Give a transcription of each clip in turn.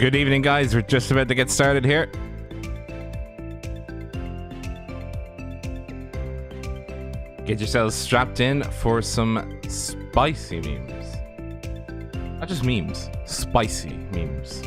Good evening, guys. We're just about to get started here. Get yourselves strapped in for some spicy memes. Not just memes, spicy memes.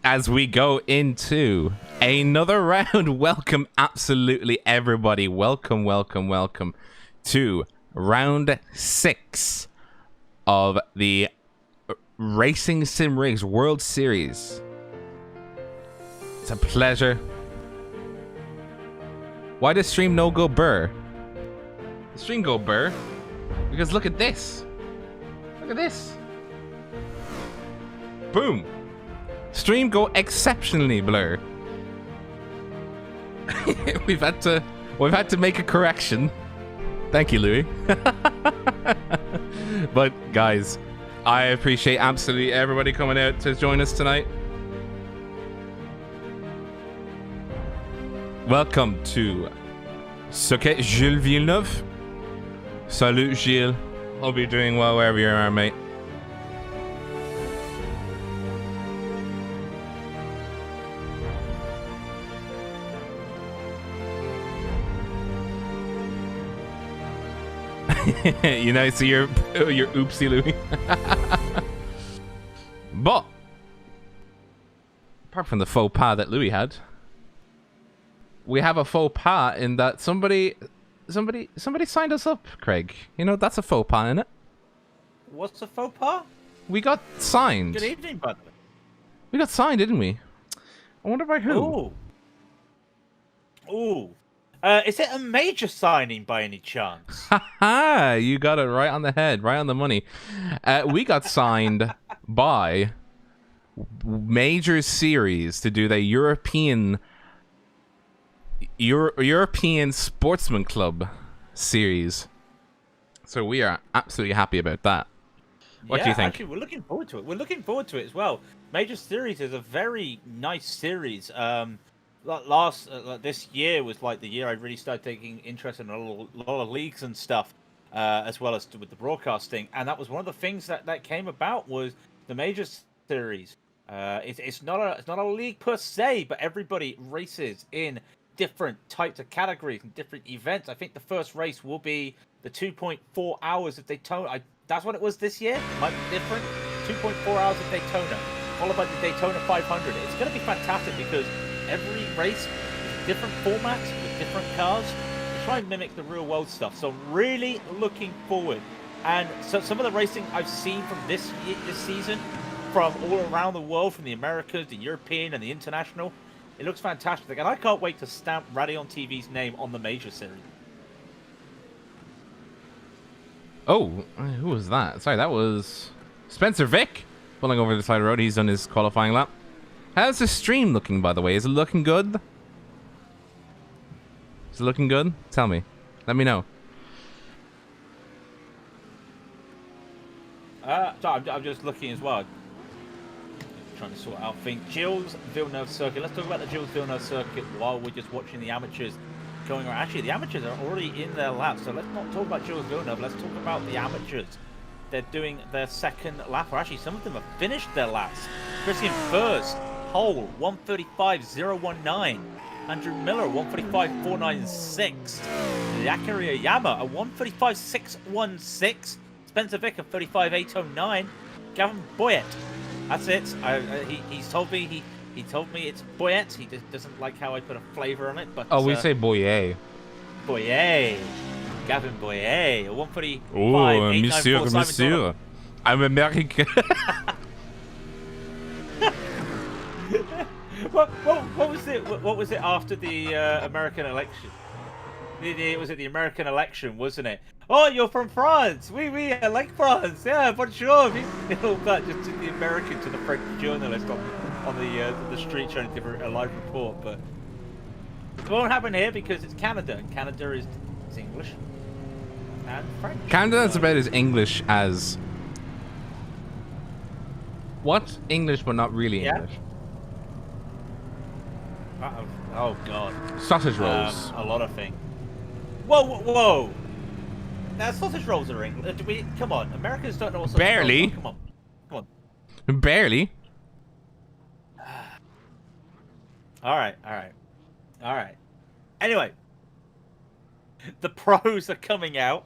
As we go into another round, welcome absolutely everybody. Welcome to round 6 of the RacingSimRigs World Series. It's a pleasure. Why does stream no go burr? The stream go burr because look at this. Look at this. Boom! Stream go exceptionally blur. we've had to make a correction. Thank you, Louis. But guys, I appreciate absolutely everybody coming out to join us tonight. Welcome to Socket Gilles Villeneuve. Salut, Gilles. Hope you're doing well wherever you are, mate. You know, so you're oopsie Louie. But apart from the faux pas that Louis had, we have a faux pas in that somebody signed us up, Craig. You know, that's a faux pas, isn't it? What's a faux pas? We got signed. Good evening, brother. We got signed, didn't we? I wonder by who. Ooh. Is it a major signing by any chance? Haha, you got it right on the head, right on the money. We got signed by Major Series to do the European Sportsman Club series. So we are absolutely happy about that. What do you think? Actually, we're looking forward to it. We're looking forward to it as well. Major Series is a very nice series. This year was like the year I really started taking interest in a lot of leagues and stuff, as well as with the broadcasting. And that was one of the things that came about was the Major Series. It's not a league per se, but everybody races in different types of categories and different events. I think the first race will be the 2.4 hours of Daytona. That's what it was this year. Might be different. 2.4 hours of Daytona, followed by the Daytona 500. It's going to be fantastic because every race is different formats with different cars to try and mimic the real world stuff. So really looking forward. And so some of the racing I've seen from this season, from all around the world, from the Americas, the European, and the international, it looks fantastic. And I can't wait to stamp Raidillon TV's name on the Major Series. Oh, who was that? Sorry, that was Spencer Vick pulling over the side of the road. He's done his qualifying lap. How's the stream looking, by the way? Is it looking good? Is it looking good? Tell me. Let me know. So I'm just looking as well. trying to sort out things. Gilles Villeneuve circuit. Let's talk about the Gilles Villeneuve circuit while we're just watching the amateurs going around. Actually, the amateurs are already in their lap, so let's not talk about Gilles Villeneuve. Let's talk about the amateurs. They're doing their second lap, or actually some of them have finished their laps. Christian first, pole, 1:35.019. Andrew Miller, 1:35.496. Yakari Oyama, a 1:35.616. Spencer Vick, a 35.809. Gavin Boyett, that's it. He's told me he told me it's Boyett. He just doesn't like how I put a flavour on it. But we say Boyer. Boyer, Gavin Boyer, a 1:35. Oh, monsieur. I'm American. What was it? What was it after the American election? Was it the American election, wasn't it? Oh, you're from France. We like France. Yeah, bonjour. All that just to the American, to the French journalist on the street trying to give a live report. But it won't happen here because it's Canada, and Canada is English and French. Canada's about as English as what? English, but not really English. Oh God. Sausage rolls. A lot of things. Whoa! Now sausage rolls are English. Come on, Americans don't know what sausage Barely. rolls are. Come on. Barely. All right. Anyway, the pros are coming out.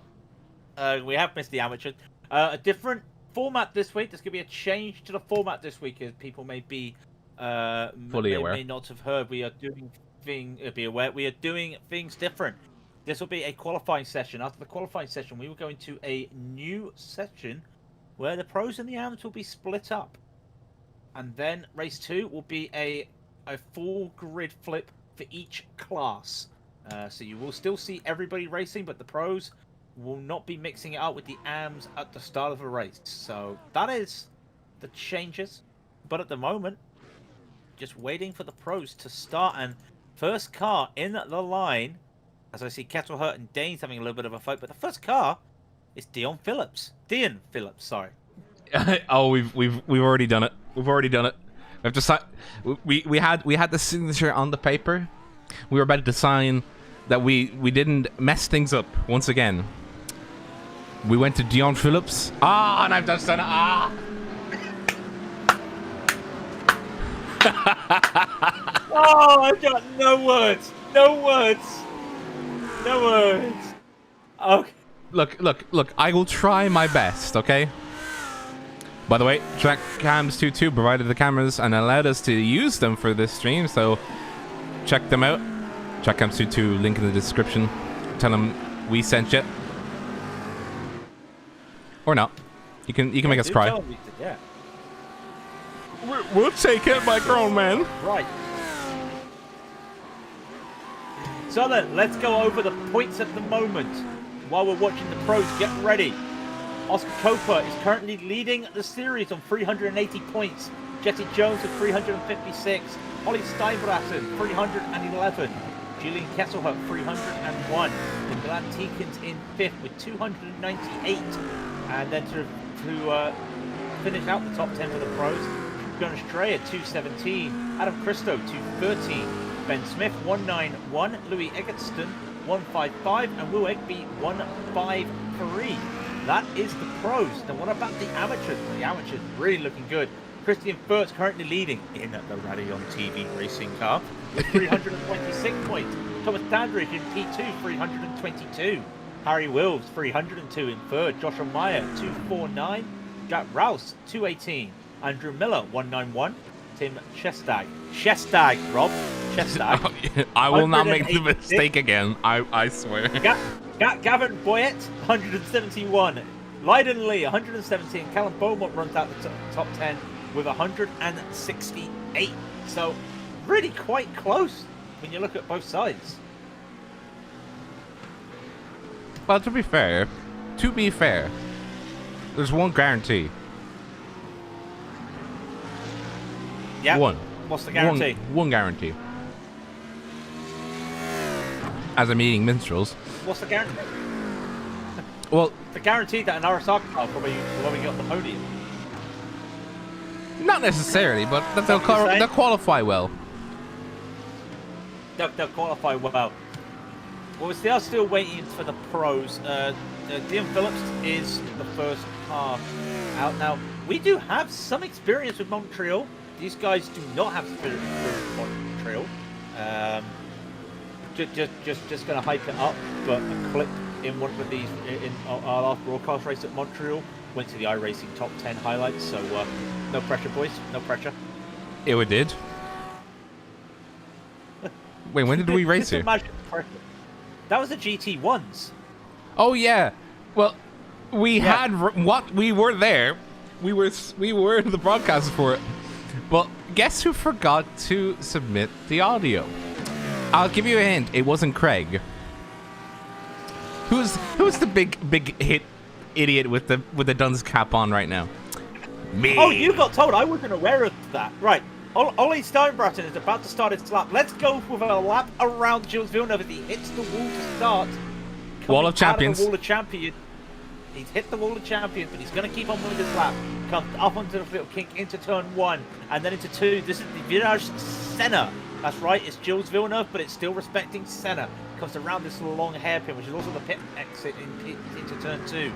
We have missed the amateurs. A different format this week. There's going to be a change to the format this week, as people may be fully aware. May not have heard. We are doing things different. This will be a qualifying session. After the qualifying session, we will go into a new session where the pros and the amateurs will be split up, and then race 2 will be a full grid flip for each class. So you will still see everybody racing, but the pros will not be mixing it up with the AMs at the start of a race. So that is the changes. But at the moment, just waiting for the pros to start, and first car in the line, as I see Kettlehurt and Dane's having a little bit of a fight, but the first car is Dean Phillips, sorry. Oh, we've already done it. We've already done it. We have to sign. We had the signature on the paper. We were about to sign that we didn't mess things up once again. We went to Dion Phillips. And I've just done it. Oh, I've got no words. Okay. Look. I will try my best, okay? By the way, TrackCams22 provided the cameras and allowed us to use them for this stream, so check them out. TrackCams22, link in the description. Tell them we sent you. Or not. You can make us cry. Yeah. We'll take it by grown man. Right. So then, let's go over the points at the moment. While we're watching the pros get ready. Oscar Copa is currently leading the series on 380 points. Jesse Jones with 356. Holly Steinbrassen, 311. Julian Kesselhut, 301. Milan Tikins in 5th with 298. And then to finish out the top 10 for the pros, Jonas Stray at 217. Adam Christo, 213. Ben Smith, 191. Louis Eggertston, 155. And Will Egby, 153. That is the pros. Now, what about the amateurs? The amateurs really looking good. Christian Furt's currently leading in the Raidillon TV racing car with 326 points. Thomas Dandridge in P2, 322. Harry Wills, 302 in third. Joshua Meyer, 249. Jack Rouse, 218. Andrew Miller, 191. Tim Chestag, Rob. Chestag. I will not make the mistake again. I swear. Gavin Boyett, 171. Lydon Lee, 117. Callum Beaumont runs out the top 10 with 168. So, really quite close when you look at both sides. Well, to be fair, there's one guarantee. Yeah. One. What's the guarantee? One guarantee. As I'm eating minstrels. What's the guarantee? Well, the guarantee that an RSR car will be get on the podium. Not necessarily, but that saying? they'll qualify well. They'll qualify well. Well, we are still waiting for the pros. Dean Phillips is the first car out now. We do have some experience with Montreal. These guys do not have experience with Montreal. Just going to hype it up, but a clip in one of these in our last broadcast race at Montreal went to the iRacing Top 10 highlights. So no pressure, boys. No pressure. It did. Wait, when did we race here? That was the GT1s. Oh yeah. Well, we were there. We were the broadcasters for it. But guess who forgot to submit the audio? I'll give you a hint. It wasn't Craig. Who's the big hit idiot with the dunce cap on right now? Me. Oh, you got told. I wasn't aware of that. Right. Ollie Steinbratton is about to start his lap. Let's go with a lap around Jules Villeneuve as he hits the wall to start. Wall of Champions. Wall of Champions. He's hit the Wall of Champions, but he's going to keep on moving this lap. Comes up onto the little kink into turn 1, and then into 2. This is the Virage Senna. That's right, it's Jules Villeneuve, but it's still respecting Senna. Comes around this long hairpin, which is also the pit exit into turn 2.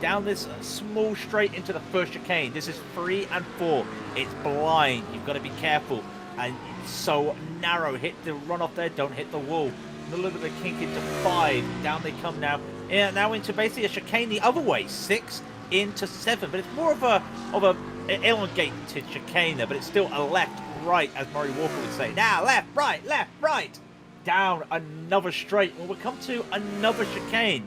Down this small straight into the first chicane. This is 3 and 4. It's blind. You've got to be careful. And it's so narrow. Hit the runoff there. Don't hit the wall. A little bit of kink into 5. Down they come now. Yeah, now into basically a chicane the other way. 6 into 7. But it's more of a elongated chicane there. But it's still a left, right, as Murray Walker would say. Now left, right. Down another straight. Well, we'll come to another chicane.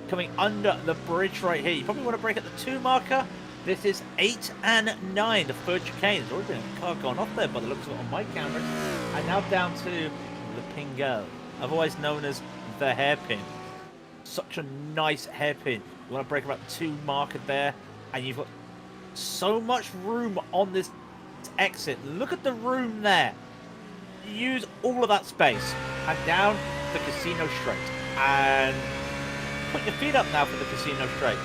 Coming under the bridge right here. You probably want to break at the 2 marker. This is 8 and 9. The third chicane. There's already been a car gone off there by the looks of it on my cameras. And now down to the Pingo, otherwise known as the hairpin. Such a nice hairpin. You want to break about the 2 marker there. And you've got so much room on this exit. Look at the room there. Use all of that space. And down the Casino Straight. And put your feet up now for the Casino Straight.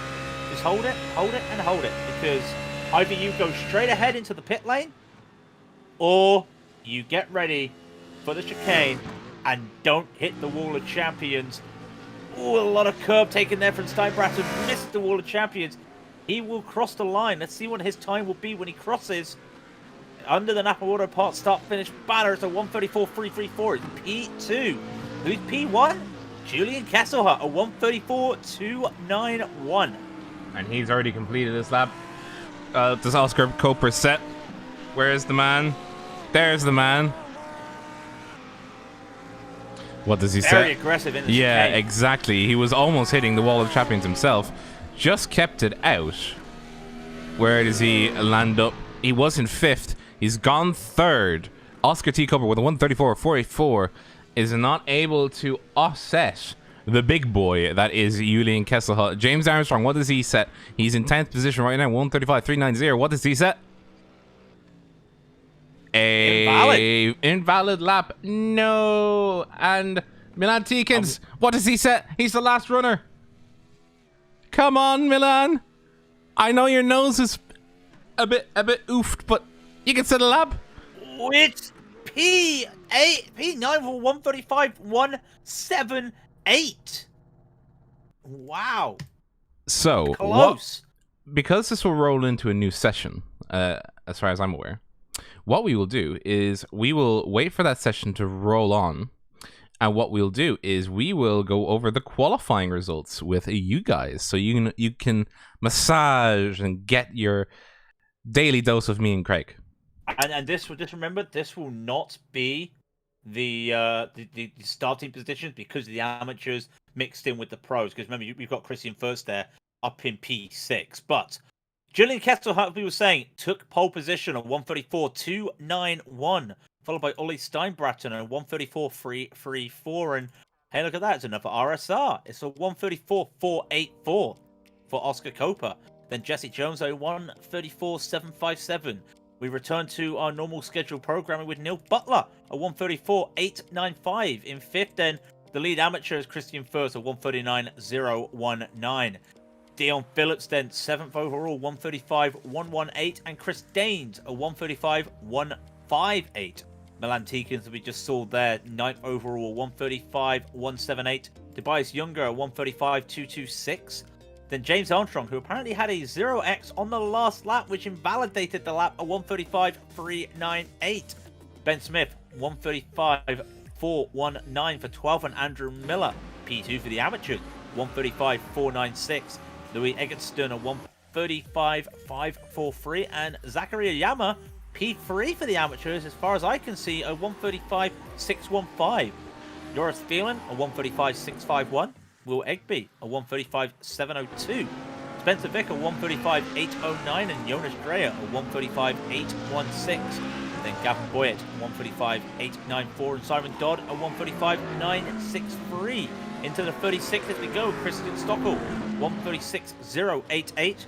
Just hold it, and hold it. Because either you go straight ahead into the pit lane, or you get ready for the chicane and don't hit the Wall of Champions. Oh, a lot of curb taken there from Steinbratton. Missed the Wall of Champions. He will cross the line. Let's see what his time will be when he crosses. Under the Napa Auto Parts start-finish banner, it's a 134.334. It's P2. Who's P1? Julian Kesselhut, a 134.291. And he's already completed this lap. Does Oscar Coper set? Where is the man? There's the man. What does he say? Very aggressive in the chicane. Exactly. He was almost hitting the Wall of Champions himself. Just kept it out. Where does he land up? He was in 5th. He's gone 3rd. Oscar T. Coper with a 134.484 is not able to offset the big boy that is Julian Kesselhut. James Armstrong, what does he set? He's in 10th position right now, 135.390. What does he set? Invalid lap. No. And Milan Tikins, what does he set? He's the last runner. Come on, Milan. I know your nose is a bit oofed, but you can set a lap. It's P9 for 135.178. Wow. So, close. Because this will roll into a new session, as far as I'm aware, what we will do is we will wait for that session to roll on. And what we'll do is we will go over the qualifying results with you guys. So you can massage and get your daily dose of me and Craig. And this will, just remember, this will not be the starting positions because the amateurs mixed in with the pros. Because remember, you've got Christian first there up in P6. But Julian Kesselhut, we were saying, took pole position on 134.291, followed by Ollie Steinbratton on 134.334. And hey, look at that, it's another RSR. It's a 134.484 for Oscar Coper. Then Jesse Jones, a 134.757. We return to our normal scheduled programming with Neil Butler, a 134.895 in 5th. Then the lead amateur is Christian First, a 139.019. Dion Phillips then 7th overall, 135.118, and Chris Daines a 135.158. Milan Tikins, we just saw there, 9th overall, 135.178. Tobias Younger, 135.226. Then James Armstrong, who apparently had a 0x on the last lap, which invalidated the lap, a 135.398. Ben Smith, 135.419 for 12th, and Andrew Miller, P2 for the amateurs, 135.496. Louis Eggertson, a 135.543, and Zachary Yama, P3 for the amateurs, as far as I can see, a 135.615. Joris Phelan, a 135.651. Will Egby, a 135.702. Spencer Vick, a 135.809. And Jonas Dreyer, a 135.816. Then Gavin Boyett, a 135.894. And Simon Dodd, a 135.963. Into the 36th as we go, Christian Stockel, 136.088.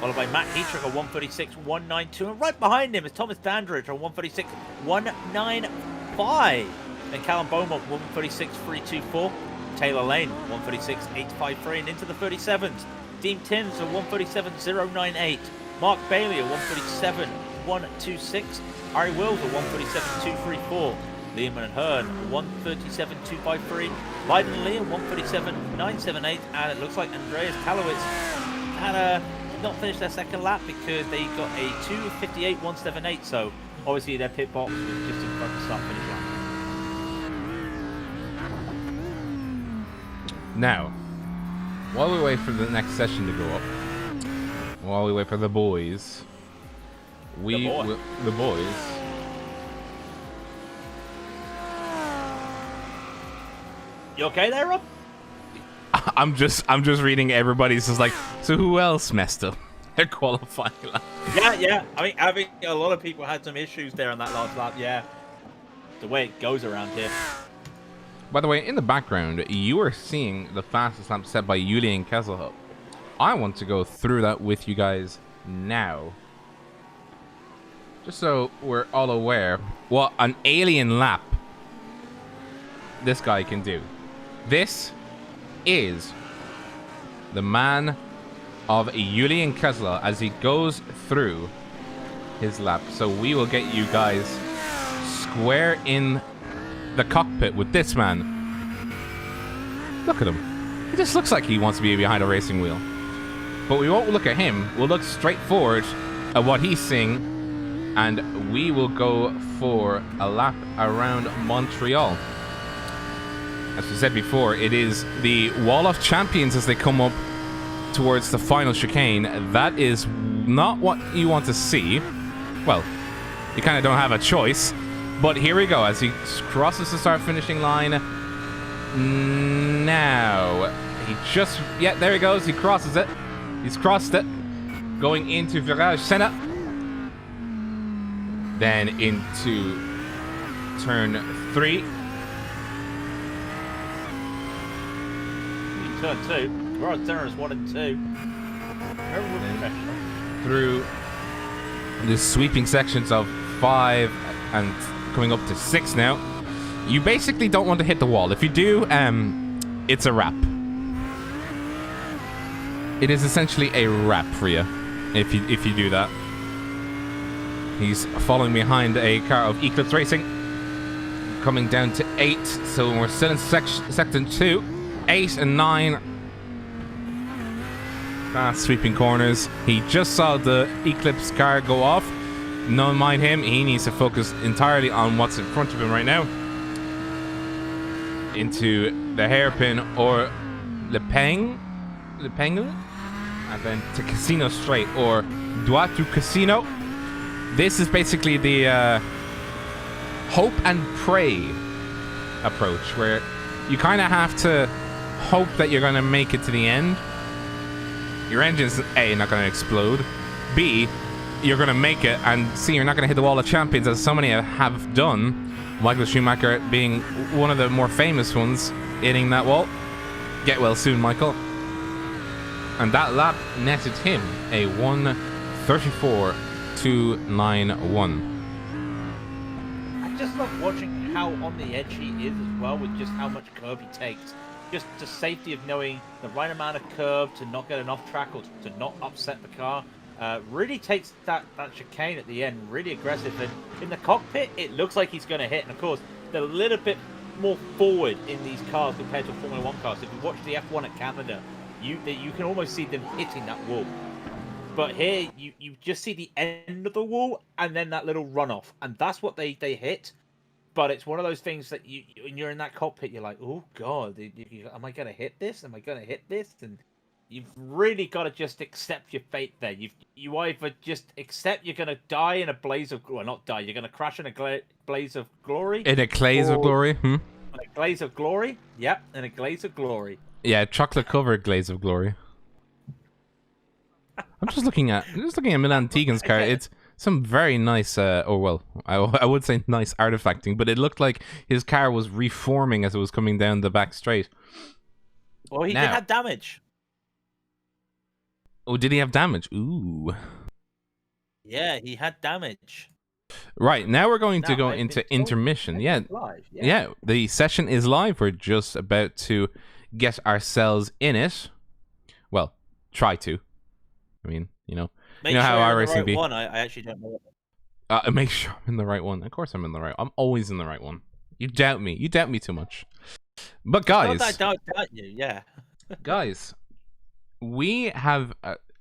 Followed by Matt Heatrick, a 136.192. And right behind him is Thomas Dandridge, a 136.195. Then Callum Beaumont, 136.324. Taylor Lane, 136.853. And into the 37s, Dean Timms, a 137.098. Mark Bailey, a 137.126. Ari Wills, a 137.234. Liam and Hearn, 137.253. Biden Lee, 137.978. And it looks like Andreas Kalowitz had not finished their second lap because they got a 2:58.178. So obviously their pit box was just in front of the start finish line. Now, while we wait for the next session to go up, while we wait for the boys, the boys. You okay there, Rob? I'm just reading everybody's just like, so who else messed up their qualifying lap? Yeah. I think a lot of people had some issues there on that last lap. Yeah, the way it goes around here. By the way, in the background, you are seeing the fastest lap set by Julian Kesselhut. I want to go through that with you guys now, just so we're all aware what an alien lap this guy can do. This is the man of Julian Kessler as he goes through his lap. So we will get you guys square in the cockpit with this man. Look at him. He just looks like he wants to be behind a racing wheel. But we won't look at him. We'll look straight forward at what he's seeing, and we will go for a lap around Montreal. As we said before, it is the Wall of Champions as they come up towards the final chicane. That is not what you want to see. Well, you kind of don't have a choice. But here we go as he crosses the start-finishing line. Now, yeah, there he goes. He crosses it. He's crossed it. Going into Virage Senna. Then into turn 3. Turn 2. Virage Senna is 1 and 2. Through the sweeping sections of 5 and coming up to 6 now. You basically don't want to hit the wall. If you do, it's a wrap. It is essentially a wrap for you if you do that. He's following behind a car of Eclipse Racing, coming down to 8. So we're still in section 2, 8 and 9. Fast sweeping corners. He just saw the Eclipse car go off. No mind him. He needs to focus entirely on what's in front of him right now. Into the hairpin or Le Pengue, and then to Casino Straight or Droit to Casino. This is basically the hope and pray approach, where you kind of have to hope that you're going to make it to the end. Your engine's A, not going to explode. B, you're going to make it, and C, you're not going to hit the Wall of Champions, as so many have done. Michael Schumacher being one of the more famous ones hitting that wall. Get well soon, Michael. And that lap netted him a 1:34.291. I just love watching how on the edge he is as well, with just how much curb he takes. just the safety of knowing the right amount of curve to not get an off track or to not upset the car. Really takes that chicane at the end really aggressive, and in the cockpit it looks like he's going to hit. And of course, they're a little bit more forward in these cars compared to a Formula 1 cars. If you watch the F1 at Canada, you can almost see them hitting that wall. But here, you just see the end of the wall and then that little runoff, and that's what they hit. But it's one of those things that when you're in that cockpit, you're like, oh god, am I going to hit this? Am I going to hit this? And you've really got to just accept your fate there. You either just accept you're going to die in a blaze of... Well, not die. You're going to crash in a blaze of glory. In a glaze of glory? In a glaze of glory? Yep, in a glaze of glory. Yeah, chocolate-covered glaze of glory. I'm just looking at Milan Tegan's car. It's some very nice... I would say nice artifacting, but it looked like his car was reforming as it was coming down the back straight. Well, he did have damage. Oh, did he have damage? Ooh. Yeah, he had damage. Right, now we're going to go into intermission. Yeah. Live, Yeah, the session is live. We're just about to get ourselves in it. Well, try to. I mean, you know how iRacing be. I actually don't know. Make sure I'm in the right one. Of course I'm in the right. I'm always in the right one. You doubt me. You doubt me too much. But guys, I don't doubt you. Yeah. Guys, we have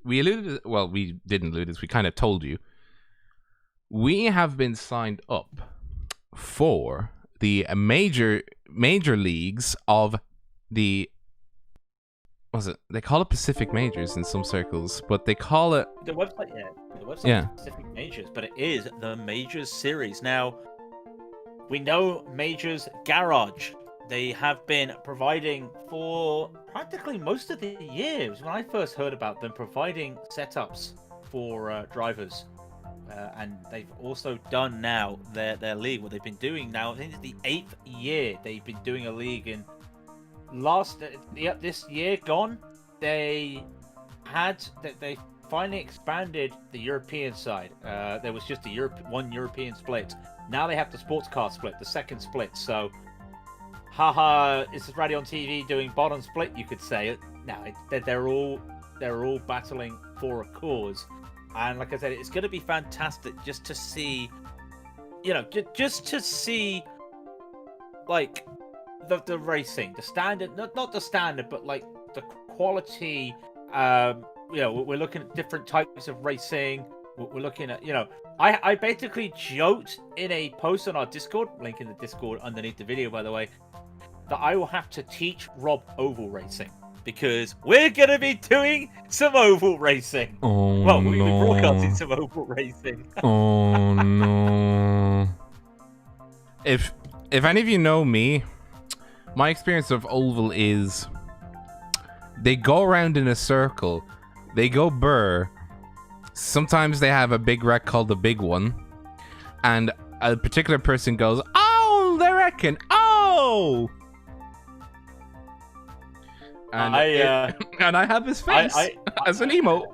we alluded. Well, we didn't allude this. We kind of told you. We have been signed up for the major leagues of the... Was it? They call it Pacific Majors in some circles, but they call it... The website, is Pacific Majors, but it is the Majors Series. Now, we know Majors Garage. They have been providing for practically most of the years. When I first heard about them providing setups for drivers. And they've also done now their league. What they've been doing now, I think it's the 8th year they've been doing a league. And this year gone, they finally expanded the European side. There was just one European split. Now they have the sports car split, the second split. So, haha, this is Raidillon TV doing bottom split, you could say. Now they're all battling for a cause. And like I said, it's going to be fantastic just to see, like, the racing, the standard, not the standard, but like the quality. We're looking at different types of racing. We're looking at, I basically joked in a post on our Discord, link in the Discord underneath the video, by the way, that I will have to teach Rob oval racing. Because we're going to be doing some oval racing. Oh, well, we'll be broadcasting some oval racing. Oh, no. If any of you know me, my experience of oval is they go around in a circle. They go burr. Sometimes they have a big wreck called the big one. And a particular person goes, oh, they reckon, oh! And and I have his face as an emote.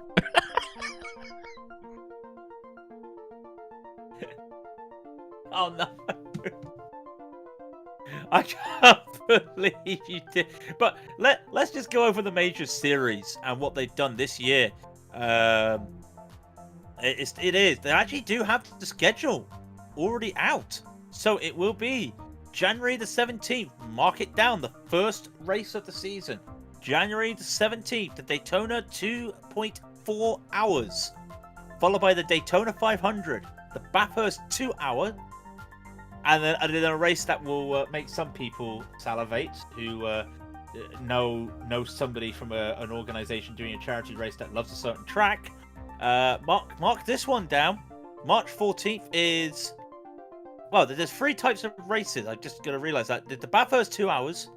Oh no! I can't believe you did. But let's just go over the major series and what they've done this year. It is. They actually do have the schedule already out, so it will be January the 17th. Mark it down. The first race of the season. January the 17th, the Daytona 2.4 hours, followed by the Daytona 500, the Bathurst 2 hour, and then a race that will make some people salivate who know somebody from an organization doing a charity race that loves a certain track. Mark this one down. March 14th is... Well, there's 3 types of races. I just got to realize that. The Bathurst 2 hours,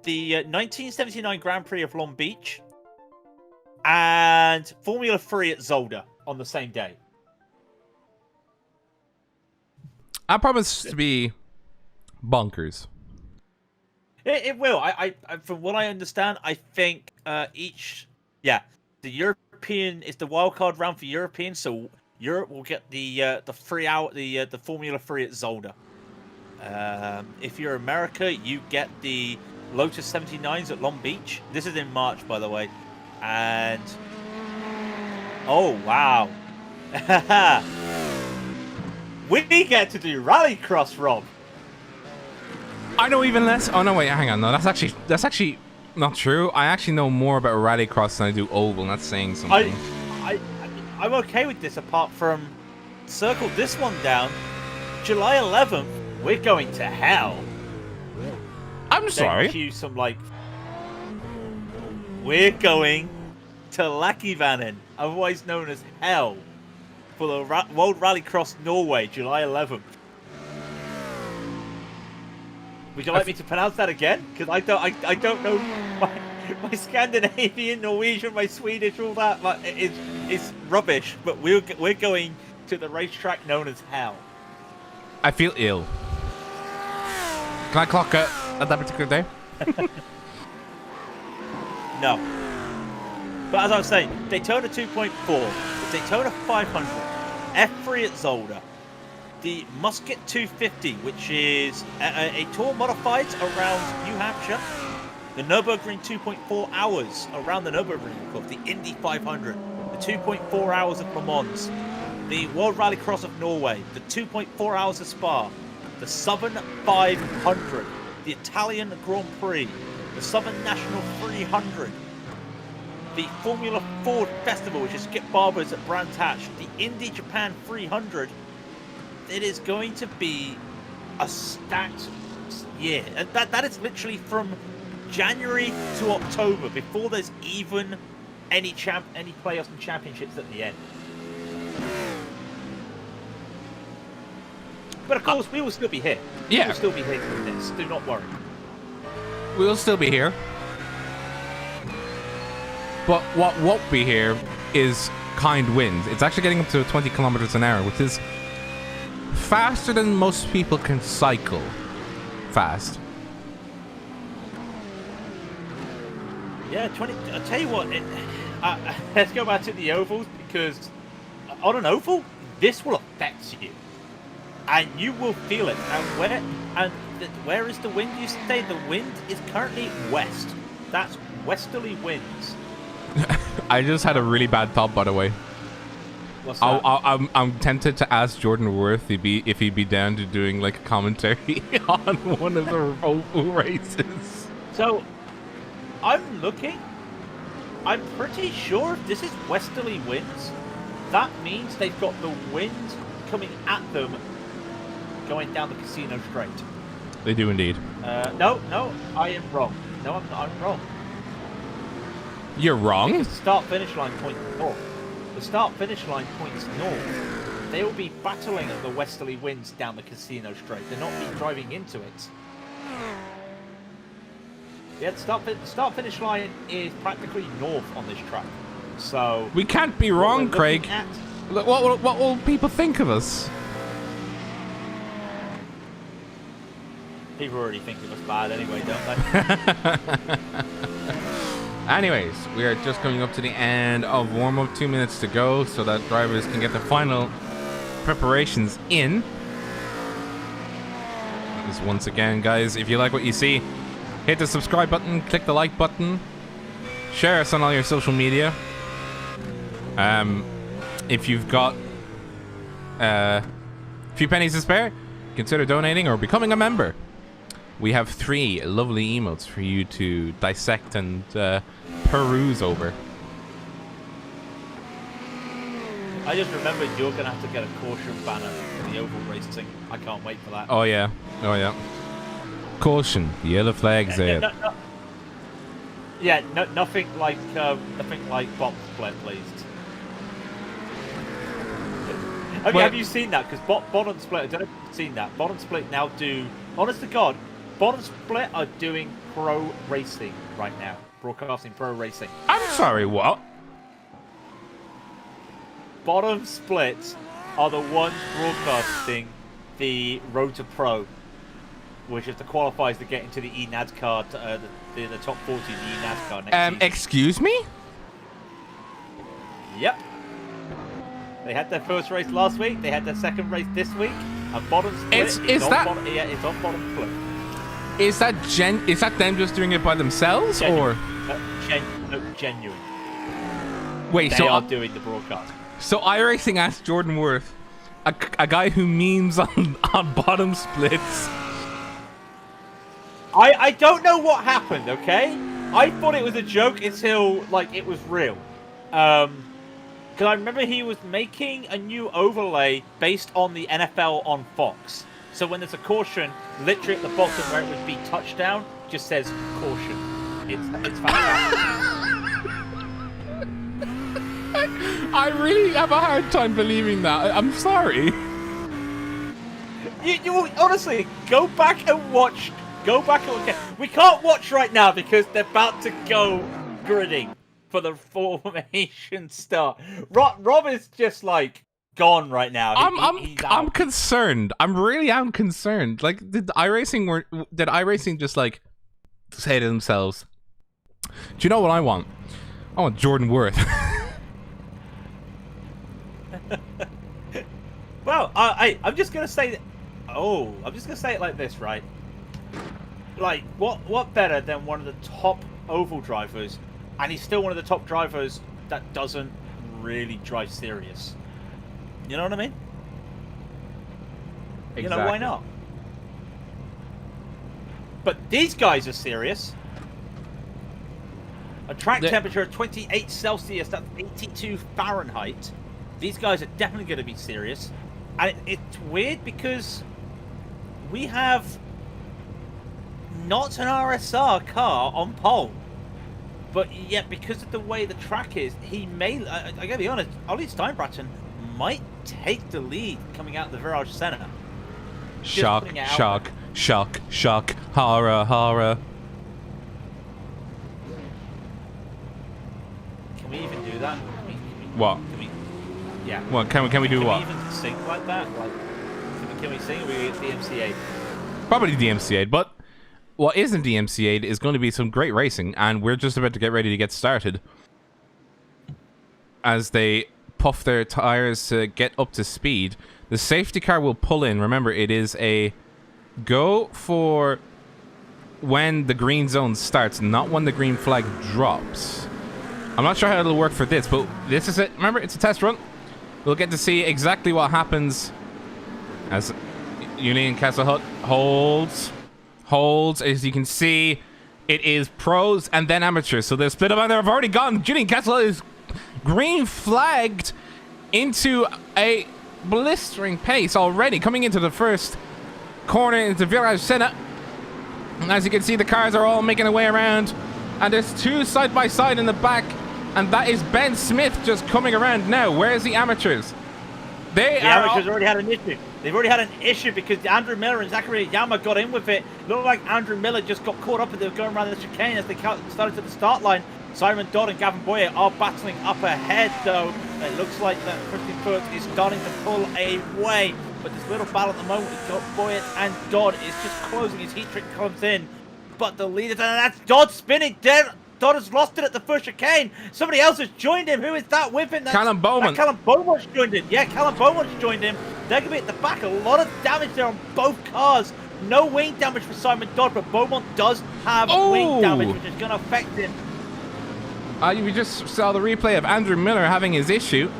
the 1979 Grand Prix of Long Beach, and Formula 3 at Zolder on the same day. I promise to be bonkers. It will. I from what I understand, I think each... Yeah, the European is the wildcard round for European, so Europe will get the 3 hour, the Formula 3 at Zolder. If you're America, you get the Lotus 79s at Long Beach. This is in March, by the way. And oh wow, we get to do Rallycross, Rob. I know even less. Oh no, wait, hang on. No, that's actually not true. I actually know more about Rallycross than I do Oval. That's saying something. I'm okay with this, apart from circle this one down. July 11th, we're going to hell. I'm sorry. Thank you, some like. We're going to Lakivanen, otherwise known as Hell, for the World Rallycross Norway, July 11th. Would you like me to pronounce that again? Because I don't know my Scandinavian, Norwegian, my Swedish, all that. Like, it's rubbish. But we're going to the racetrack known as Hell. I feel ill. Can I clock at that particular day? No. But as I was saying, Daytona 2.4, the Daytona 500, F3 at Zolder, the Musket 250, which is a tour modified around New Hampshire, the Nürburgring 2.4 hours around the Nürburgring Club, the Indy 500, the 2.4 hours of Le Mans, the World Rallycross of Norway, the 2.4 hours of Spa, the Southern 500, the Italian Grand Prix, the Southern National 300, the Formula Ford Festival, which is Skip Barber's at Brands Hatch, the Indy Japan 300. It is going to be a stacked year. And that is literally from January to October, before there's even any playoffs and championships at the end. But of course, we will still be here. Yeah. We will still be here for this. Do not worry. We'll still be here. But what won't be here is kind winds. It's actually getting up to 20 kilometers an hour, which is faster than most people can cycle fast. Yeah, 20. I'll tell you what, let's go back to the ovals, because on an oval, this will affect you. And you will feel it. And where is the wind, you say? The wind is currently west. That's westerly winds. I just had a really bad thought, by the way. What's that? I'm tempted to ask Jordan Worth if he'd be down to doing like a commentary on one of the oval races. So, I'm looking. I'm pretty sure if this is westerly winds, that means they've got the wind coming at them going down the Casino Straight. They do indeed. No, I am wrong. No, I'm wrong. You're wrong? Because the start-finish line points north. The start-finish line points north. They will be battling at the westerly winds down the Casino Straight. They're not be driving into it. Yeah, the start-finish line is practically north on this track. So we can't be wrong, Craig. What will people think of us? People already think of us bad anyway, don't they? Anyways, we are just coming up to the end of warm-up. 2 minutes to go so that drivers can get the final preparations in. Because once again, guys, if you like what you see, hit the subscribe button, click the like button, share us on all your social media. If you've got a few pennies to spare, consider donating or becoming a member. We have 3 lovely emotes for you to dissect and peruse over. I just remembered you're going to have to get a caution banner for the oval racing. I can't wait for that. Oh yeah, oh yeah. Caution, the yellow flag's there. Nothing like bottom split, please. Have you seen that? Because bottom split, I don't know if you've seen that. Bottom split now do, honest to God, bottom split are doing pro racing right now. Broadcasting pro racing. I'm sorry, what? Bottom splits are the ones broadcasting the Road to Pro, which is the qualifiers to get into the eNASCAR, the top 40 in the eNASCAR next season. Excuse me? Yep. They had their first race last week. They had their second race this week. And bottom split it's on bottom split. Is that them just doing it by themselves, or? Genuine. Wait, They are doing the broadcast. So iRacing asked Jordan Worth, a guy who memes on bottom splits. I don't know what happened, okay? I thought it was a joke until, like, it was real. Because I remember he was making a new overlay based on the NFL on Fox. So when there's a caution, literally at the bottom where it would be touchdown, just says caution. It's fantastic. I really have a hard time believing that. I'm sorry. You honestly, go back and watch. We can't watch right now because they're about to go gridding for the formation start. Rob is just like gone right now. He's out. I'm concerned. I'm concerned. Like, did iRacing just like say to themselves, "Do you know what I want? I want Jordan Worth." Well, I'm just gonna say that. Oh, I'm just gonna say it like this, right? Like, what better than one of the top oval drivers, and he's still one of the top drivers that doesn't really drive serious. You know what I mean? Exactly. You know, why not? But these guys are serious. A track temperature of 28 Celsius, that's 82 Fahrenheit. These guys are definitely going to be serious. And it's weird because we have not an RSR car on pole. But yet, because of the way the track is, he may, I gotta be honest, Ollie Steinbratton might take the lead coming out of the Virage Center. Shock, horror. Can we even do that? What? Yeah. What, can we do what? Can we even sing like that? Like, can we sing or we DMCA? Probably DMCA, but what isn't DMCA'd is going to be some great racing, and we're just about to get ready to get started. As they puff their tires to get up to speed, the safety car will pull in. Remember, it is a go for when the green zone starts, not when the green flag drops. I'm not sure how it'll work for this, but this is it. Remember, it's a test run. We'll get to see exactly what happens as Julian Kesselhut holds. As you can see, it is pros and then amateurs. So they're split up and they've already gone. Julian Kesselhut is green flagged into a blistering pace already, coming into the first corner into Virage Center. And as you can see, the cars are all making their way around, and there's two side by side in the back, and that is Ben Smith just coming around now. Where's the amateurs? The amateurs already had an issue. They've already had an issue because Andrew Miller and Zachary Yama got in with it. Looked like Andrew Miller just got caught up and they were going around the chicane as they started to the start line. Simon Dodd and Gavin Boyer are battling up ahead, though. It looks like that Christian Furt is starting to pull away. But this little battle at the moment with Boyer and Dodd is just closing. His heat trick comes in. But the leader, and that's Dodd spinning dead. Dodd has lost it at the first chicane. Somebody else has joined him. Who is that with him? Callum Bowman. Callum Beaumont's joined him. Yeah, Callum Beaumont's joined him. They're going to be at the back. A lot of damage there on both cars. No wing damage for Simon Dodd, but Beaumont does have wing damage, which is going to affect him. We just saw the replay of Andrew Miller having his issue,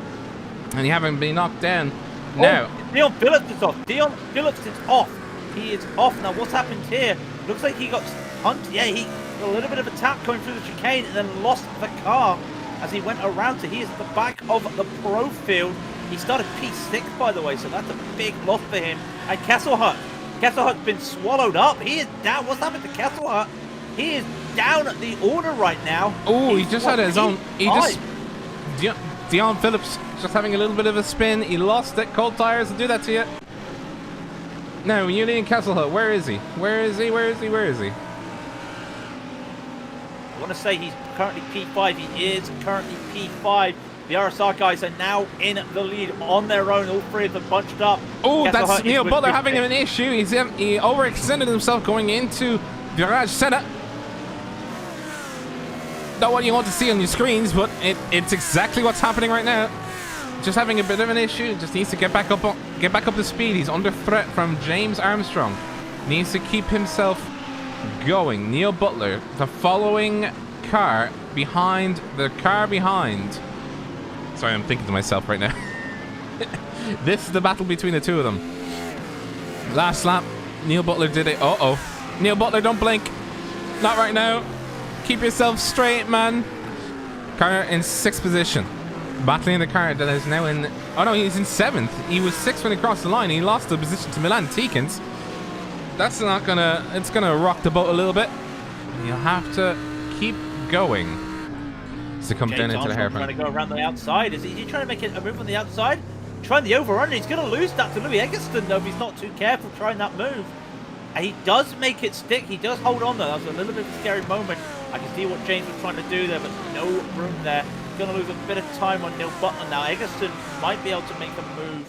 and he having been knocked down. Now, Dion Phillips is off. Dion Phillips is off. He is off. Now, what's happened here? Looks like he got hunted. Yeah, he got a little bit of a tap coming through the chicane and then lost the car as he went around. So he is at the back of the pro field. He started P6, by the way, so that's a big loss for him. And Kesselhut's been swallowed up. He is down. What's happened to Kesselhut? He is down at the order right now. Oh, he just had his own. Dion Phillips just having a little bit of a spin. He lost it. Cold tires will do that to you. Now, Julian Kesselhut, where is he? Where is he? I want to say he's currently P5. He is currently P5. The RSR guys are now in the lead on their own. All three of them bunched up. Oh, that's Neil Butler having an issue. He overextended himself going into Virage Center. Not what you want to see on your screens, but it's exactly what's happening right now. Just having a bit of an issue. Just needs to get back up to speed. He's under threat from James Armstrong. Needs to keep himself going. Neil Butler, the following car behind the car behind. Sorry, I'm thinking to myself right now. This is the battle between the two of them. Last lap, Neil Butler did it. Uh-oh. Neil Butler, don't blink. Not right now. Keep yourself straight, man. Car in 6th position. Battling the car that is now in... Oh, no, he's in 7th. He was 6th when he crossed the line. He lost the position to Milan Tikins. That's not gonna... It's gonna rock the boat a little bit. You'll have to keep going to come down into the hairpin. Trying to go around the outside. Is he trying to make a move on the outside? Trying the overrun. He's going to lose that to Louis Eggleston, though, if he's not too careful trying that move. And he does make it stick. He does hold on, though. That was a little bit of a scary moment. I can see what James was trying to do there, but no room there. Going to lose a bit of time on Neil Butler now. Eggleston might be able to make a move.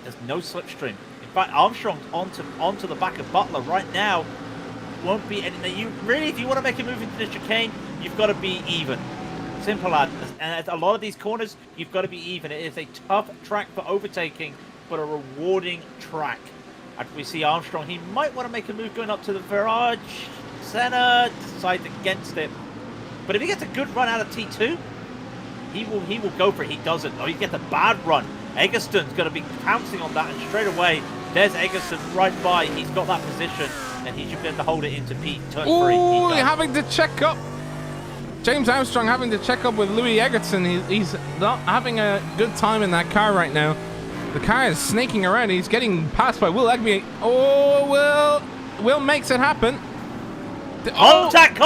There's no slipstream. In fact, Armstrong's onto the back of Butler right now. Won't be anything. You really, if you want to make a move into the chicane, you've got to be even. Simple as. And a lot of these corners, you've got to be even. It is a tough track for overtaking, but a rewarding track. And we see Armstrong. He might want to make a move going up to the virage. Senna decides against it. But if he gets a good run out of T2, he will go for it. He doesn't. Oh, he gets a bad run. Eggleston's going to be pouncing on that, and straight away, there's Eggleston right by. He's got that position, and he should be able to hold it into turn 3. Ooh, having to check up. James Armstrong having to check up with Louis Eggerton. He's not having a good time in that car right now. The car is snaking around. He's getting passed by Will Egby. Oh, Will makes it happen. Contact!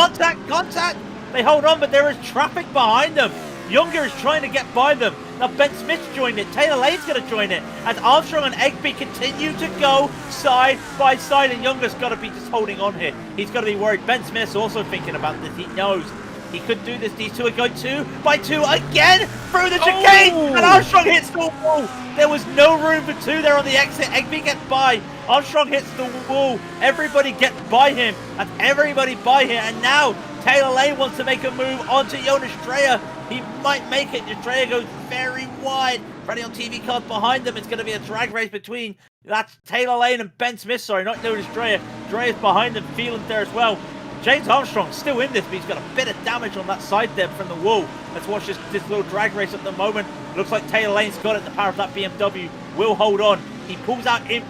They hold on, but there is traffic behind them. Younger is trying to get by them. Now Ben Smith's joined it. Taylor Lane's going to join it. As Armstrong and Egby continue to go side by side, and Younger's got to be just holding on here. He's got to be worried. Ben Smith's also thinking about this. He knows he could do this. These two are going 2 by 2 again through the chicane, and Armstrong hits the wall. There was no room for 2 there on the exit. Egby gets by. Armstrong hits the wall. Everybody gets by him, and everybody by here. And now Taylor Lane wants to make a move onto Jonas Dreyer. He might make it. Dreyer goes very wide. Ready on TV card behind them. It's going to be a drag race between that's Taylor Lane and Ben Smith. Sorry, not Jonas Dreyer. Dreyer's behind them, feeling there as well. James Armstrong's still in this, but he's got a bit of damage on that side there from the wall. Let's watch this little drag race at the moment. Looks like Taylor Lane's got it. The power of that BMW will hold on. He pulls out in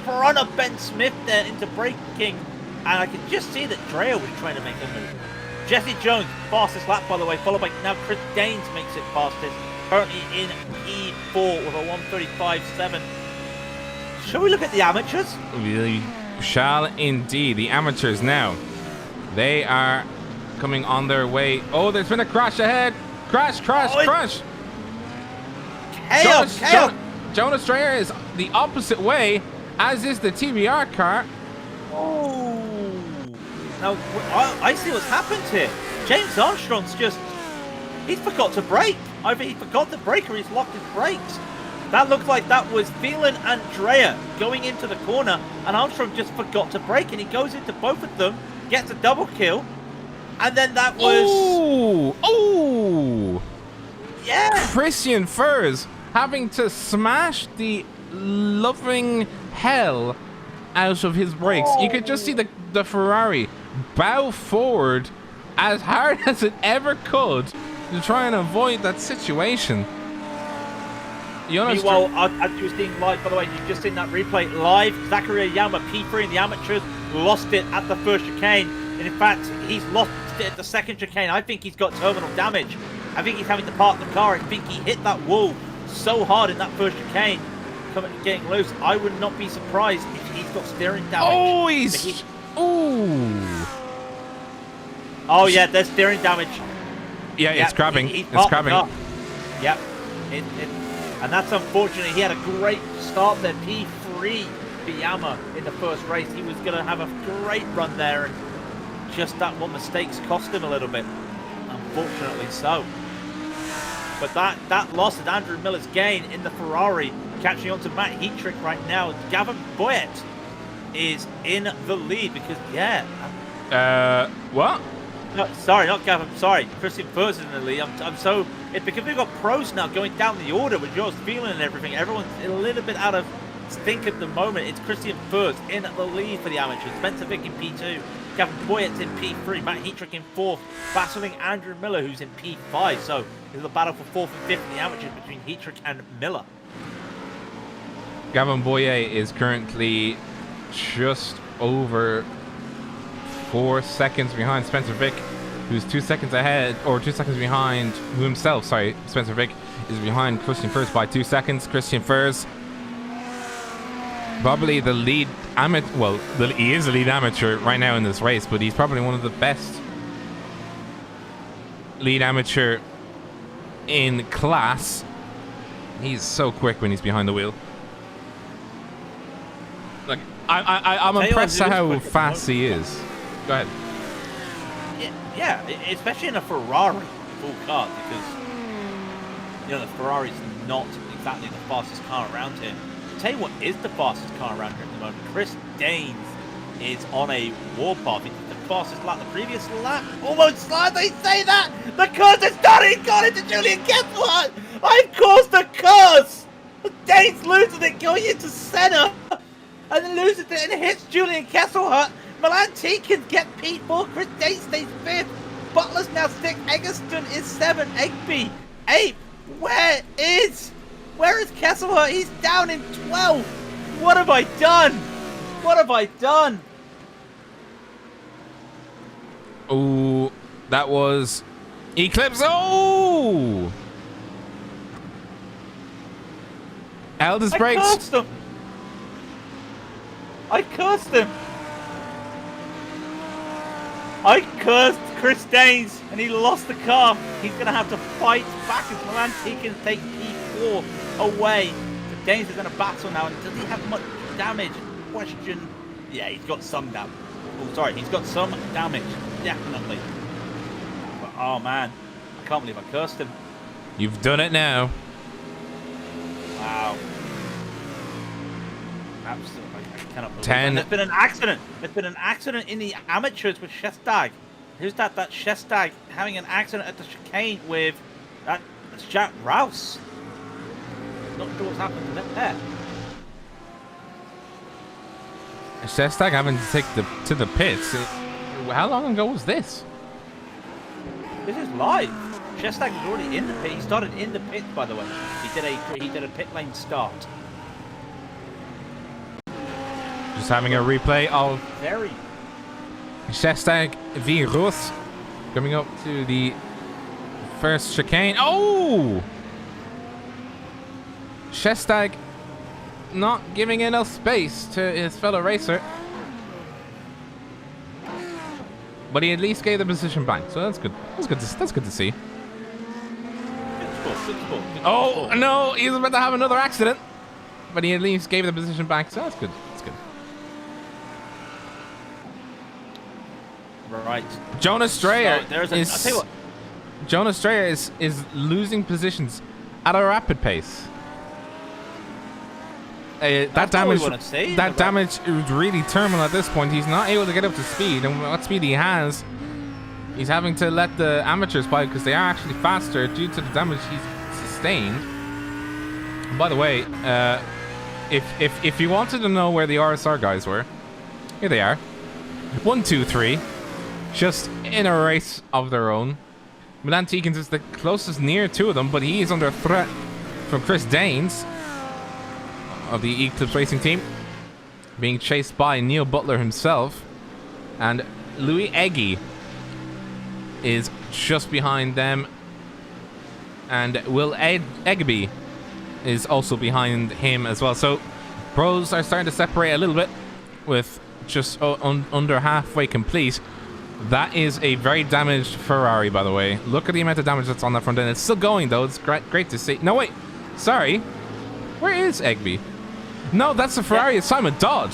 front of Ben Smith there into braking. And I can just see that Dreyer was trying to make a move. Jesse Jones, fastest lap, by the way, followed by now Chris Gaines makes it fastest. Currently in E4 with a 1:35.7. Shall we look at the amateurs? We shall indeed. The amateurs now. They are coming on their way. Oh, there's been a crash ahead. Crash. Chaos. Jonas Dreyer is the opposite way, as is the TBR car. Oh. Now, I see what's happened here. James Armstrong's he's forgot to brake. Either he forgot to brake or he's locked his brakes. That looked like that was Phelan and Dreyer going into the corner, and Armstrong just forgot to brake, and he goes into both of them, gets a double kill, and then that was... Oh! Yeah! Christian Furs having to smash the loving hell out of his brakes. You could just see the Ferrari bow forward as hard as it ever could to try and avoid that situation. Meanwhile, as you were seeing live, by the way, you've just seen that replay live. Zachary Yama, P3 in the amateurs, lost it at the first chicane. And in fact, he's lost it at the second chicane. I think he's got terminal damage. I think he's having to park the car. I think he hit that wall so hard in that first chicane, getting loose. I would not be surprised if he's got steering damage. Oh, yeah, there's steering damage. Yeah, it's crabbing. It's crabbing. Yep. And that's unfortunate. He had a great start there. P3 for Yama in the first race. He was going to have a great run there, and just that one mistake's cost him a little bit. Unfortunately so. But that loss at Andrew Miller's gain in the Ferrari, catching on to Matt Heatrick right now. Gavin Boyett is in the lead because, what? No, sorry, not Gavin. Sorry, Christian Furs in the lead. It's because we've got pros now going down the order with yours feeling and everything. Everyone's a little bit out of sync at the moment. It's Christian Furs in the lead for the amateurs. Spencer Vick in P2. Gavin Boyett's in P3. Matt Heatrick in 4th, battling Andrew Miller, who's in P5. So there's a battle for 4th and 5th in the amateurs between Heatrick and Miller. Gavin Boyet is currently just over 4 seconds behind Spencer Vick, who's 2 seconds ahead, or 2 seconds behind, who himself, sorry, Spencer Vick is behind Christian Furs by 2 seconds. Christian Furs, probably the lead amateur, well, he is the lead amateur right now in this race, but he's probably one of the best lead amateur in class. He's so quick when he's behind the wheel. Like, I'm impressed at how fast he is. Go ahead. Yeah, especially in a Ferrari full car, because the Ferrari's not exactly the fastest car around here. I'll tell you what is the fastest car around here at the moment. Chris Daines is on a warpath. He's the fastest lap. The previous lap, almost slide. They say that the curse is done. He got into Julian Kesselhut. I've caused the curse. Daines loses it going into Senna, and then loses it and hits Julian Kesselhut. Milan Tikins get P4, Chris Daines stays 5th, Butler's now 6th, Eggleston is 7th, Egby 8th. Where is Kesselhut? He's down in 12th. What have I done? What have I done? Oh, that was Eclipse. Oh! Eldest brakes. I cursed him. I cursed Chris Daines, and he lost the car. He's going to have to fight back as Milan Tikins take P4 away. So Daines is going to battle now, and does he have much damage? Question. Yeah, he's got some damage. Oh, sorry, he's got some damage, definitely. But, oh, man, I can't believe I cursed him. You've done it now. Wow. Absolutely. I cannot believe 10. There's been an accident. There's been an accident in the amateurs with Shestag. Who's that? That Shestag having an accident at the chicane with that's Jack Rouse. Not sure what's happened there. Shestag having to take to the pits. How long ago was this? This is live. Shestag was already in the pit. He started in the pit, by the way. He did a pit lane start. Just having a replay of Very Shestag v Ruth coming up to the first chicane. Oh! Shestag not giving enough space to his fellow racer. But he at least gave the position back, so that's good. That's good to see. good sport. Oh, no, he's about to have another accident. But he at least gave the position back, so that's good. That's good. Right. Jonas Dreyer I'll tell you what. Jonas Dreyer is losing positions at a rapid pace. That damage is really terminal at this point. He's not able to get up to speed, and what speed he has, he's having to let the amateurs by because they are actually faster due to the damage he's sustained. And by the way, if you wanted to know where the RSR guys were, here they are. 1, 2, 3, just in a race of their own. Milan Tikins is the closest near to them, but he is under threat from Chris Daines of the Eclipse Racing team, being chased by Neil Butler himself, and Louis Eggy is just behind them, and Will Egby is also behind him as well. So pros are starting to separate a little bit with just under halfway complete. That is a very damaged Ferrari, by the way. Look at the amount of damage that's on that front end. It's still going though. It's great to see. No, wait, sorry, where is Egby? No, that's the Ferrari. Yeah. It's Simon Dodd.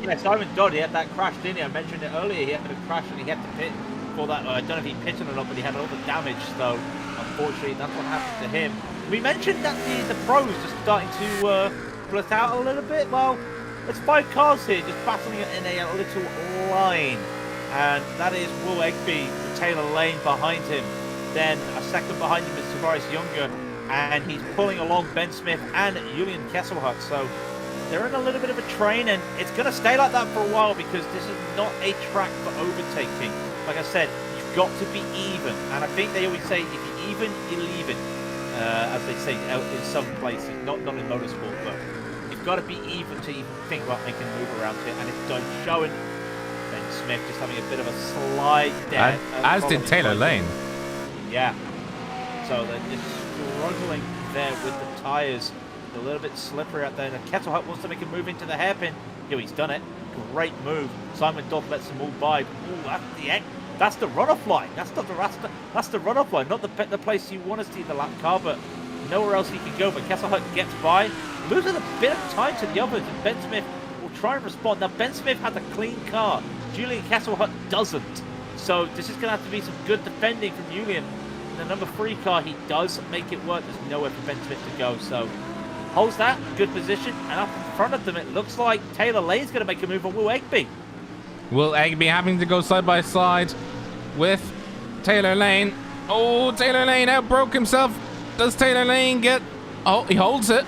Yeah, Simon Dodd. He had that crash, didn't he? I mentioned it earlier. He had a crash and he had to pit for that. I don't know if he pitted or not, but he had a lot of damage. So, unfortunately, that's what happened to him. We mentioned that the pros are starting to split out a little bit. Well, there's 5 cars here just battling it in a little line. And that is Will Egby, the Taylor Lane behind him. Then a second behind him is Tavares Younger. And he's pulling along Ben Smith and Julian Kesselhut. So they're in a little bit of a train, and it's going to stay like that for a while because this is not a track for overtaking. Like I said, you've got to be even, and I think they always say if you're even, you leave it, as they say out in some places, not in motorsport, but you've got to be even to even think about making a move around here, and it's done showing. Ben Smith just having a bit of a slide there. As did Taylor Lane. Yeah. So they're just struggling there with the tyres. A little bit slippery out there. And Kettle Hut wants to make a move into the hairpin. Yo, he's done it. Great move. Simon Dodd lets them all by. Ooh, that's the end. That's the runoff line. That's the runoff line, not the place you want to see the lap car, but nowhere else he can go. But Kettle Hut gets by, losing a bit of time to the others, and Ben Smith will try and respond. Now Ben Smith had a clean car. Julian Kettle Hut doesn't. So this is going to have to be some good defending from Julian. In the number 3 car, he does make it work. There's nowhere for Ben Smith to go. So holds that, good position, and up in front of them, it looks like Taylor Lane's going to make a move on Will Egby. Will Egby having to go side by side with Taylor Lane. Oh, Taylor Lane outbroke himself. Does Taylor Lane get... Oh, he holds it.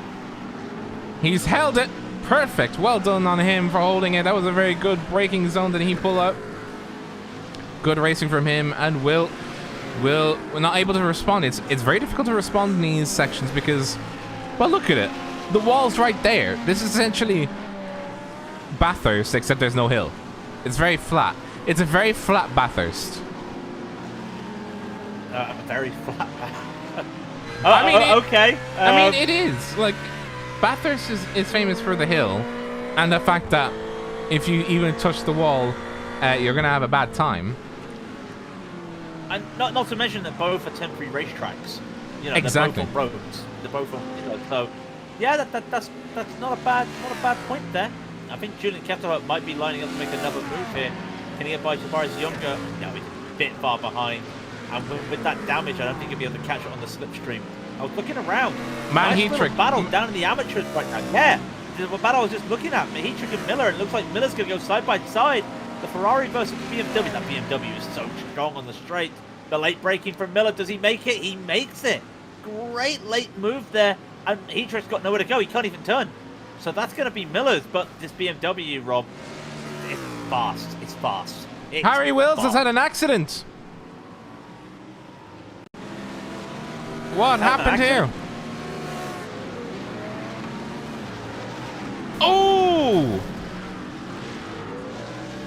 He's held it. Perfect. Well done on him for holding it. That was a very good braking zone that he pulled out. Good racing from him, and Will we're not able to respond. It's very difficult to respond in these sections because, well, look at it. The wall's right there. This is essentially Bathurst, except there's no hill. It's very flat. It's a very flat Bathurst. Very flat. Okay. I mean, it is. Like, Bathurst is famous for the hill and the fact that if you even touch the wall, you're going to have a bad time. And not to mention that both are temporary racetracks. You know, exactly. They're both on roads. They're both on, you know, so yeah, that's not a bad point there. I think Julian Kettle might be lining up to make another move here. Can he get by Tobias Younger? No, he's a bit far behind. And with that damage, I don't think he'll be able to catch it on the slipstream. I was looking around. Man, nice little battle down in the amateurs right now. Yeah, the battle I was just looking at. Mahichuk and Miller. It looks like Miller's going to go side by side. The Ferrari versus the BMW. That BMW is so strong on the straight. The late braking from Miller. Does he make it? He makes it. Great late move there. And Mahichuk's got nowhere to go. He can't even turn. So that's going to be Miller's. But this BMW, Rob, it's fast. It's fast. Harry Wills has had an accident. What happened here? Oh!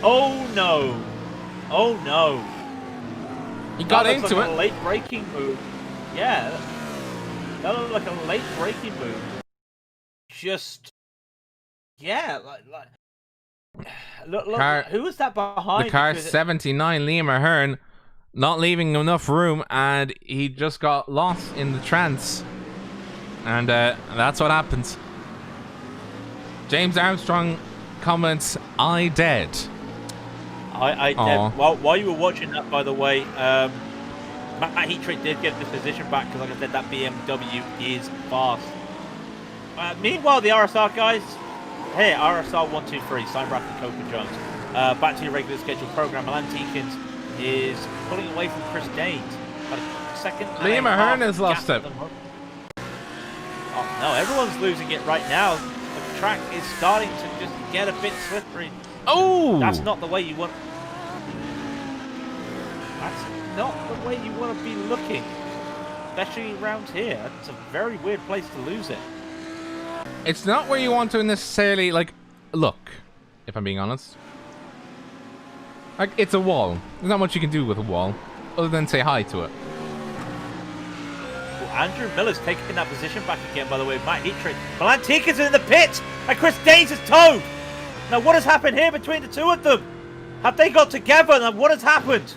Oh no! Oh no! He got into it. A late braking move. Yeah, that looked like a late braking move. Just, yeah, look. Who was that behind? The car 79, Liam Ahern. Not leaving enough room, and he just got lost in the trance. And that's what happens. James Armstrong comments, I dead. I dead. While you were watching that, by the way, Matt Heatrick did get the position back, because like I said, that BMW is fast. Meanwhile, the RSR guys, hey, RSR 123, Simon Bradley, Copa Jones. Back to your regular scheduled program. Milan Tikins is pulling away from Chris Danes. About a second. Liam Ahern has lost it. Oh, no, everyone's losing it right now. The track is starting to just get a bit slippery. Oh! That's not the way you want. That's not the way you want to be looking, especially around here. It's a very weird place to lose it. It's not where you want to necessarily, like, look, if I'm being honest. Like, it's a wall. There's not much you can do with a wall, other than say hi to it. Well, Andrew Miller's taking that position back again, by the way. Matt Heatrick. Milan Tikins in the pit, and Chris Danes is towed. Now, what has happened here between the two of them? Have they got together, and what has happened?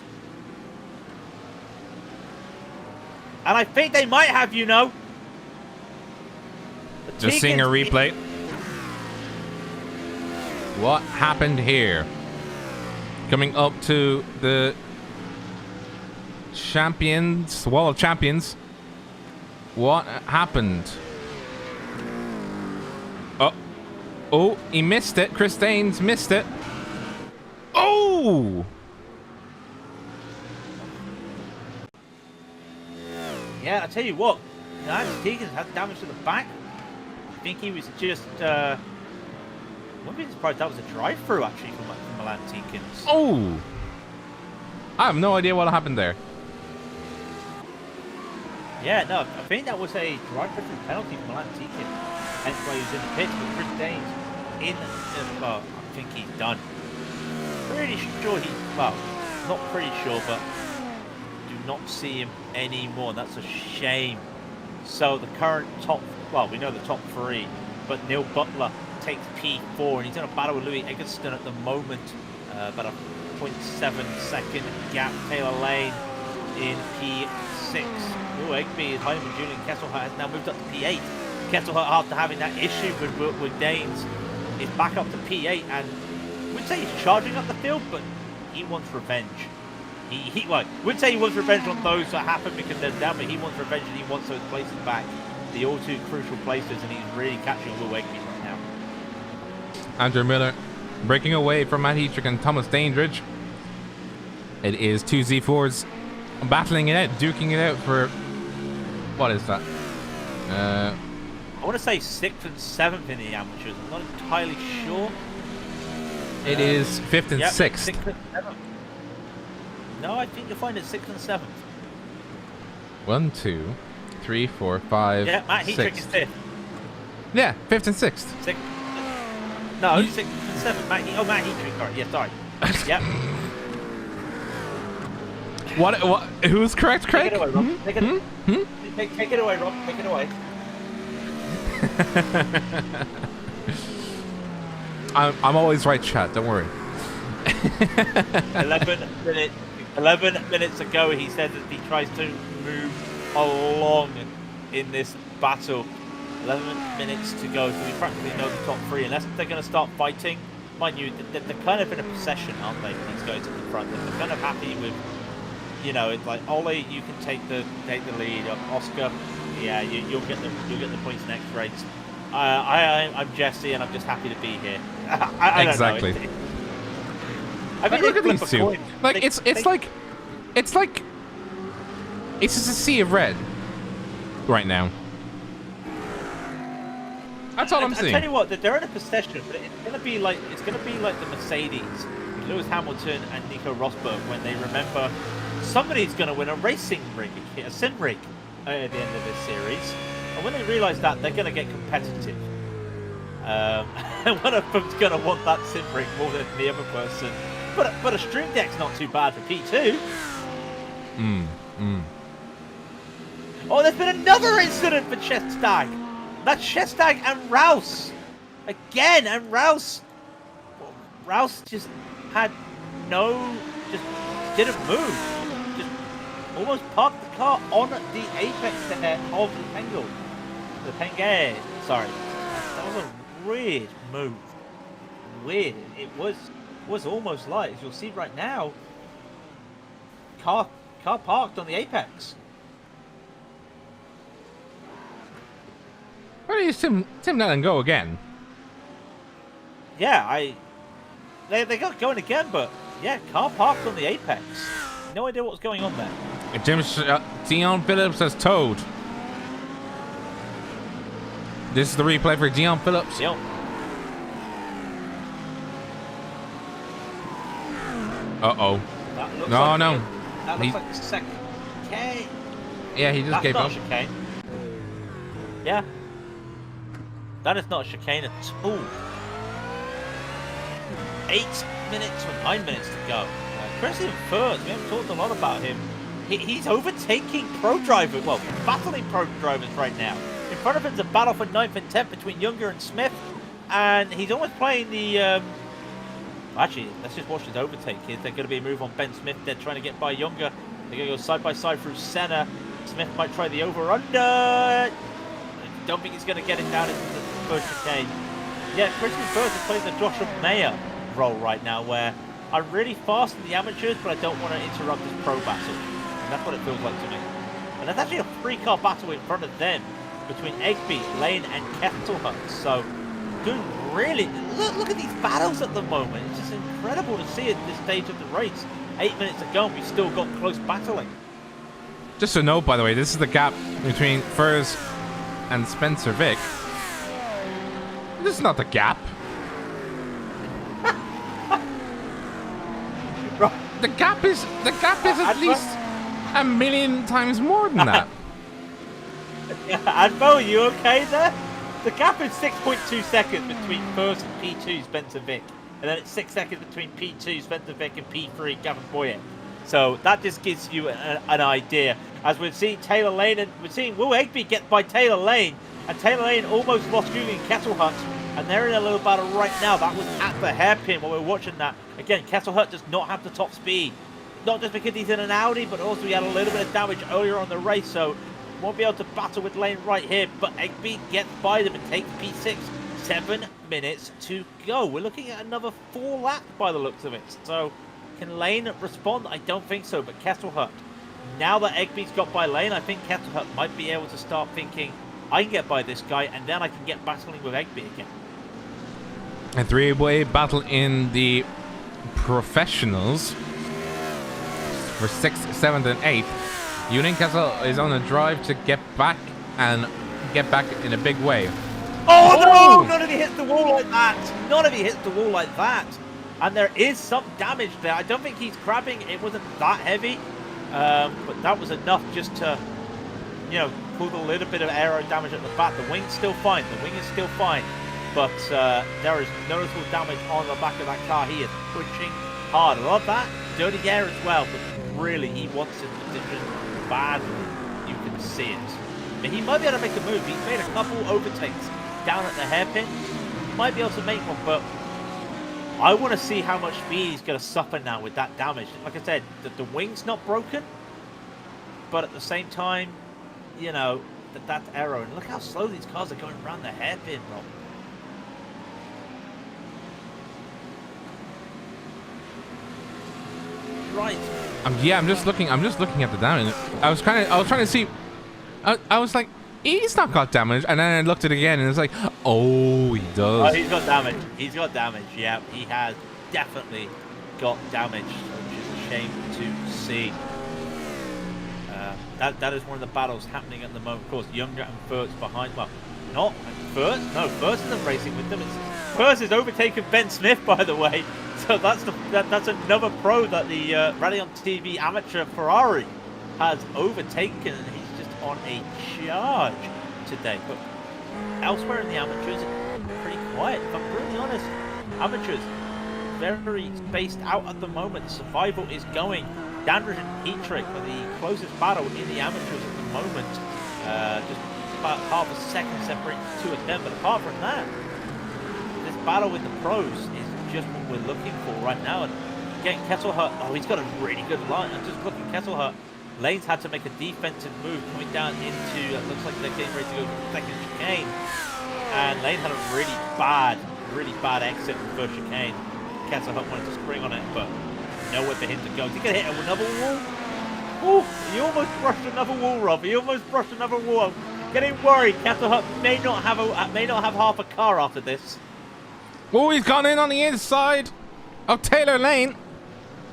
And I think they might have, you know. Just seeing a replay. What happened here? Coming up to the champions, Wall of Champions. What happened? Oh, he missed it. Chris Danes missed it. Oh! Yeah, I tell you what, Andy Tegan had damage to the back. I think he was just wouldn't be surprised that was a drive-through actually from Milan Tikins. Oh! I have no idea what happened there. Yeah, no, I think that was a drive-through penalty from Milan Tikins. Hence why he was in the pit, but Chris Danes in the... Well, I think he's done. Pretty sure well, not pretty sure, but do not see him anymore. That's a shame. So the current top, well, we know the top 3, but Neil Butler takes P4, and he's in a battle with Louis Eggleston at the moment. About a 0.7-second gap. Taylor Lane in P6. Oh, Egby is home, and Julian Kesselhut has now moved up to P8. Kesselhut, after having that issue with Danes, is back up to P8, and we'd say he's charging up the field, but he wants revenge. Well, we'd say he wants revenge on those that happened because they're down, but he wants revenge and he wants those places back. The all too crucial places, and he's really catching Will Egby right now. Andrew Miller breaking away from Matt Heatrick and Thomas Dandridge. It is two Z4s battling it out, duking it out for... What is that? I want to say 6th and 7th in the amateurs. I'm not entirely sure. It is 5th and 6th. 6th and 7th. No, I think you'll find it 6th and 7th. 1, 2, 3, 4, 5. Yeah, Matt Heatrick is 5th. Yeah, 5th and 6th. 6th. No, 6th and 7th. Matt Heatrick. Sorry. Yeah, sorry. Yep. What? Who's correct, Craig? Take it away, Rob. Take it away, Rob. Take it away. I'm always right, chat. Don't worry. 11 minutes ago, he said that he tries to move along in this battle. 11 minutes to go, so we practically know the top 3. Unless they're going to start fighting, mind you, they're kind of in a possession, aren't they? These guys at the front, they're kind of happy with, you know, it's like Ole, you can take the lead. Oscar, yeah, you'll get the points next race. I'm Jesse, and I'm just happy to be here. I exactly. Don't know. I mean, look at these two. Like it's just a sea of red right now. That's all I'm seeing. I tell you what, they're in a possession, but it's gonna be like the Mercedes with Lewis Hamilton and Nico Rosberg when they remember somebody's gonna win a racing rig, a sim rig, at the end of this series, and when they realise that, they're gonna get competitive. And one of them's gonna want that sim rig more than the other person. But a Stream Deck's not too bad for P2. Oh, there's been another incident for Chestag. That's Chestag and Rouse. Again, and Rouse just had just didn't move. Just almost parked the car on the apex there of the Pengel. The Pengay, sorry. That was a weird move. Weird. It was almost like, as you'll see right now, car parked on the apex. Why do you Tim let him go again? Yeah, they got going again, but yeah, car parked on the apex. No idea what's going on there. Dion Phillips has towed. This is the replay for Dion Phillips. Yep. Uh-oh. No. No. That looks like a second K. Yeah, he just gave up. That's not a chicane. Yeah. That is not a chicane at all. 8 minutes or 9 minutes to go. Chris in first. We haven't talked a lot about him. He's overtaking pro drivers. Well, battling pro drivers right now. In front of him's a battle for 9th and 10th between Younger and Smith. And he's almost playing the... Actually, let's just watch his overtake here. They're going to be a move on Ben Smith. They're trying to get by Younger. They're going to go side by side through Senna. Smith might try the over-under. I don't think he's going to get it down into the first chicane. Yeah, Christian First is playing the Joshua Mayer role right now, where I'm really fast in the amateurs, but I don't want to interrupt this pro battle. And that's what it feels like to me. And there's actually a 3-car battle in front of them between Egby, Lane, and Kesselhut. So, doing really... Look at these battles at the moment. It's just incredible to see at this stage of the race. 8 minutes to go, and we've still got close battling. Just a note, by the way, this is the gap between Furs and Spencer Vick. This is not the gap. The gap is at least a million times more than that. Admo, are you okay there? The gap is 6.2 seconds between first and P2 Spencer Vick. And then it's 6 seconds between P2 Spencer Vick and P3 Gavin Boyer. So that just gives you an idea. As we're seeing Taylor Lane, and we're seeing Will Egby get by Taylor Lane. And Taylor Lane almost lost Julian Kesselhunt. And they're in a little battle right now. That was at the hairpin while we're watching that. Again, Kesselhunt does not have the top speed. Not just because he's in an Audi, but also he had a little bit of damage earlier on the race. So won't be able to battle with Lane right here. But Egby gets by them and takes P6. 7 minutes to go. We're looking at another 4 laps by the looks of it. So can Lane respond? I don't think so. But Kesselhunt, now that Egby's got by Lane, I think Kesselhunt might be able to start thinking, I can get by this guy, and then I can get battling with Egby again. A 3-way battle in the professionals for 6th, 7th, and 8th. Julian Kessel is on a drive to get back in a big way. Oh no! None of you hit the wall like that. None of you hit the wall like that. And there is some damage there. I don't think he's grabbing. It wasn't that heavy, but that was enough just to, you know, pull a little bit of aero damage at the back. The wing's still fine. The wing is still fine, but there is noticeable damage on the back of that car. He is pushing hard. I love that dirty air as well, but really he wants his position badly. You can see it. But he might be able to make a move. He's made a couple overtakes down at the hairpin. Might be able to make one, but I want to see how much speed he's going to suffer now with that damage. Like I said, the wing's not broken, but at the same time, you know, that's aero. And look how slow these cars are going around the hairpin, Rob. Right. Yeah, I'm just looking at the damage. I was trying to see. I was like, he's not got damage, and then I looked at it again, and it's like, oh, he does. Oh, he's got damage. He's got damage. Yeah, he has definitely got damage, which is a shame to see. That is one of the battles happening at the moment. Of course, Younger and Furt's behind. Well, not Furt. No, Furt isn't racing with them. Furt has overtaken Ben Smith, by the way. So that's another pro that the Raidillon TV amateur Ferrari has overtaken, and he's just on a charge today. But elsewhere in the amateurs, it's pretty quiet. If I'm really honest, amateurs very spaced out at the moment. Survival is going. Dandridge and Heatrick are the closest battle in the amateurs at the moment. Just about half a second separating the two of them. But apart from that, this battle with the pros is just what we're looking for right now. And getting Kesselhunt, oh, he's got a really good line. I'm just looking Kesselhunt. Lane's had to make a defensive move coming down into, it looks like they're getting ready to go to the second chicane. And Lane had a really bad exit from the first chicane. Kesselhunt wanted to spring on it, but nowhere for him to go. Is he going to hit another wall? Oh, he almost brushed another wall, Rob. He almost brushed another wall. Getting worried. Kesselhunt may not have half a car after this. Oh, he's gone in on the inside of Taylor Lane.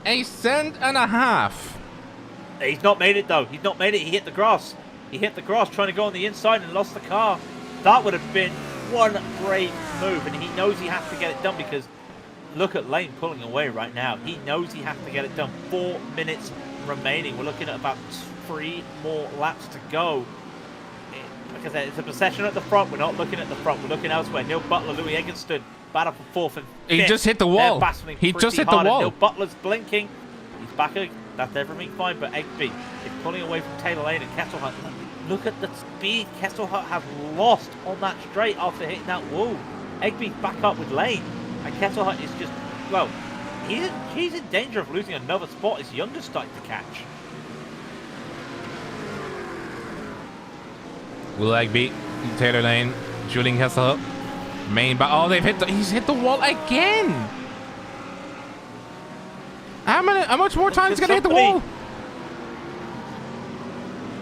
A cent and a half. He's not made it, though. He's not made it. He hit the grass. He hit the grass trying to go on the inside and lost the car. That would have been one brave move, and he knows he has to get it done because look at Lane pulling away right now. He knows he has to get it done. 4 minutes remaining. We're looking at about 3 more laps to go. Like I said, it's a procession at the front. We're not looking at the front. We're looking elsewhere. Neil Butler, Louis Eggleston, battle for 4th and 5th. He just hit the wall. He just hit the wall. Neil Butler's blinking. He's back. That's everything fine, but Egby is pulling away from Taylor Lane and Kesselhunt. Look at the speed Kesselhunt has lost on that straight after hitting that wall. Egby's back up with Lane, and Kesselhunt is just, well, he's in danger of losing another spot. His Younger's starting to catch. Will Egby, Taylor Lane, Julian Kesselhunt, main back. Oh, he's hit the wall again. How much more time is gonna hit the wall?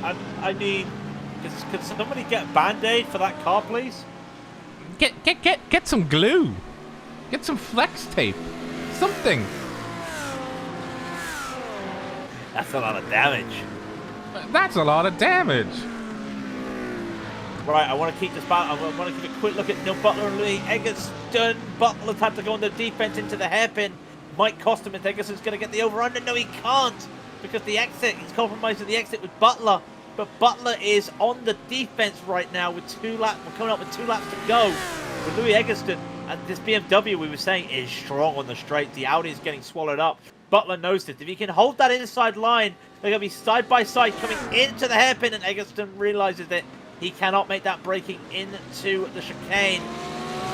I mean, could somebody get a band-aid for that car, please? Get some glue. Get some flex tape. Something. That's a lot of damage. That's a lot of damage. Right, I want to keep this battle. I want to give a quick look at Neil Butler and Louis Eggleston. Butler's had to go on the defense into the hairpin. might cost him if Eggerson's going to get the over-under. No, he can't, because the exit, he's compromising the exit with Butler. But Butler is on the defense right now with 2 laps. We're coming up with 2 laps to go with Louis Eggleston. And this BMW, we were saying, is strong on the straight. The Audi is getting swallowed up. Butler knows it. If he can hold that inside line, they're going to be side by side coming into the hairpin, and Eggleston realizes that he cannot make that braking into the chicane.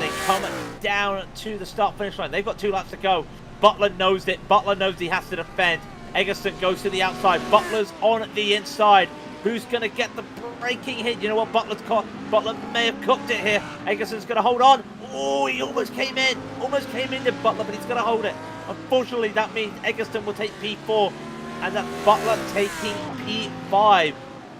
They come down to the start-finish line. They've got 2 laps to go. Butler knows it. Butler knows he has to defend. Eggleston goes to the outside. Butler's on the inside. Who's going to get the braking hit? You know what? Butler's caught. Butler may have cooked it here. Eggleston's going to hold on. Oh, he almost came in. Almost came into Butler, but he's going to hold it. Unfortunately, that means Eggleston will take P4, and that's Butler taking P5.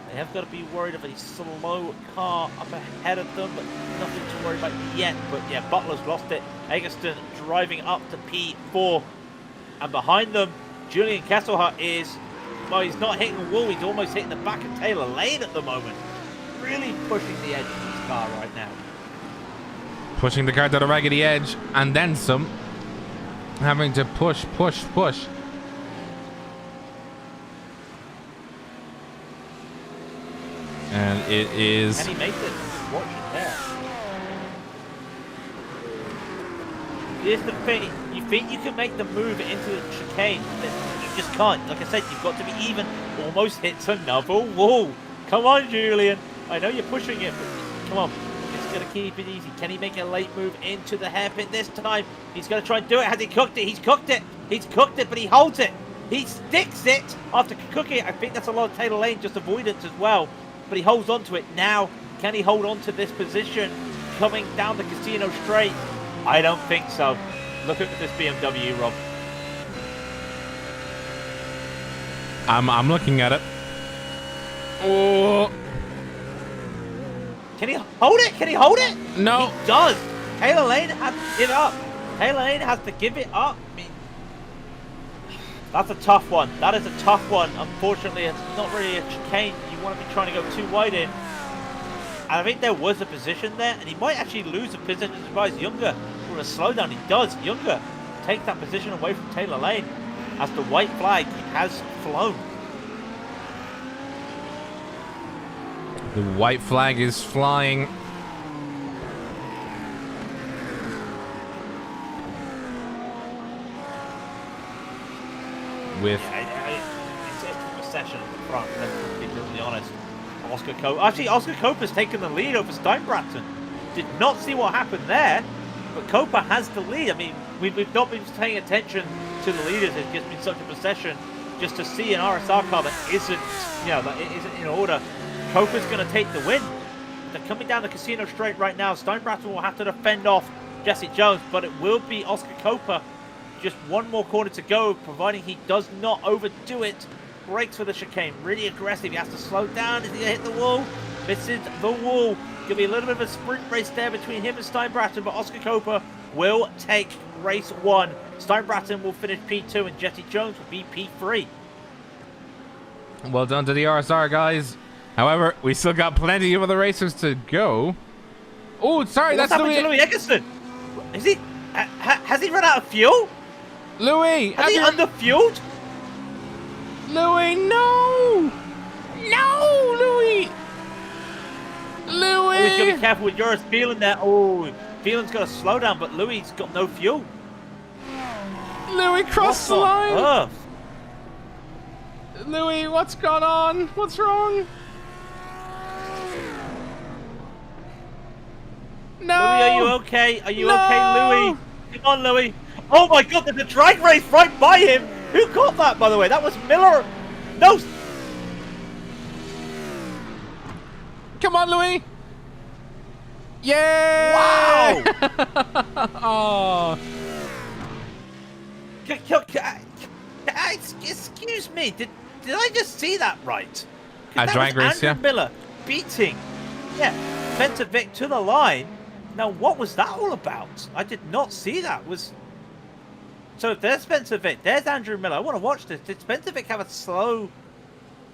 They have got to be worried of a slow car up ahead of them, but nothing to worry about yet. But yeah, Butler's lost it. Eggleston driving up to P4. And behind them, Julian Kesselhut is, well, he's not hitting the wall. He's almost hitting the back of Taylor Lane at the moment. Really pushing the edge of this car right now. Pushing the car to the raggedy edge, and then some. Having to push. And it is... Can he make it? Watch it there. Here's the thing. You think you can make the move into the chicane, but you just can't. Like I said, you've got to be even. Almost hits another wall. Come on, Julian. I know you're pushing it, but come on. He's going to keep it easy. Can he make a late move into the hairpin this time? He's going to try and do it. Has he cooked it? He's cooked it. He's cooked it, but he holds it. He sticks it after cooking it. I think that's a lot of Taylor Lane just avoidance as well. But he holds on to it now. Can he hold on to this position coming down the Casino Straight? I don't think so. Look at this BMW, Rob. I'm looking at it. Oh. Can he hold it? Can he hold it? No. He does. Taylor Lane has to give it up. Taylor Lane has to give it up. I mean, that's a tough one. That is a tough one. Unfortunately, it's not really a chicane you want to be trying to go too wide in. And I think there was a position there, and he might actually lose a position as far as Younger with a slowdown. He does. Younger takes that position away from Taylor Lane as the white flag has flown. The white flag is flying. With it's a recession at the front, let's be brutally honest. Oscar Copa's taken the lead over Steinbratton. Did not see what happened there, but Copa has the lead. I mean, we've not been paying attention to the leaders. It's just been such a procession just to see an RSR car that isn't, that isn't in order. Copa's going to take the win. They're coming down the Casino Straight right now. Steinbratton will have to defend off Jesse Jones, but it will be Oscar Copa. Just one more corner to go, providing he does not overdo it. Brakes for the chicane, really aggressive. He has to slow down. Is he going to hit the wall? Misses the wall. Going to be a little bit of a sprint race there between him and Steinbratton, but Oscar Copa will take race 1. Steinbratton will finish P2, and Jesse Jones will be P3. Well done to the RSR guys. However, we still got plenty of other racers to go. Oh, sorry, What's happened to Louis Eggleston? Is he? Has he run out of fuel? Louis, has he underfueled? Louis, no! No, Louis! Louis! Oh, he's got to be careful with Joris Phelan there. Oh, Phelan's got to slow down, but Louis has got no fuel. Louis crossed the line! Earth? Louis, what's going on? What's wrong? No! Louis, are you okay? Are you okay, Louis? Come on, Louis. Oh my god, there's a drag race right by him! Who caught that, by the way? That was Miller. No! Come on, Louis! Yeah! Wow! Oh. Excuse me, did I just see that right? A drag race, Andrew Miller beating, Spencer Vick to the line. Now, what was that all about? I did not see that. So there's Spencer Vick, there's Andrew Miller. I want to watch this. Did Spencer Vick have a slow...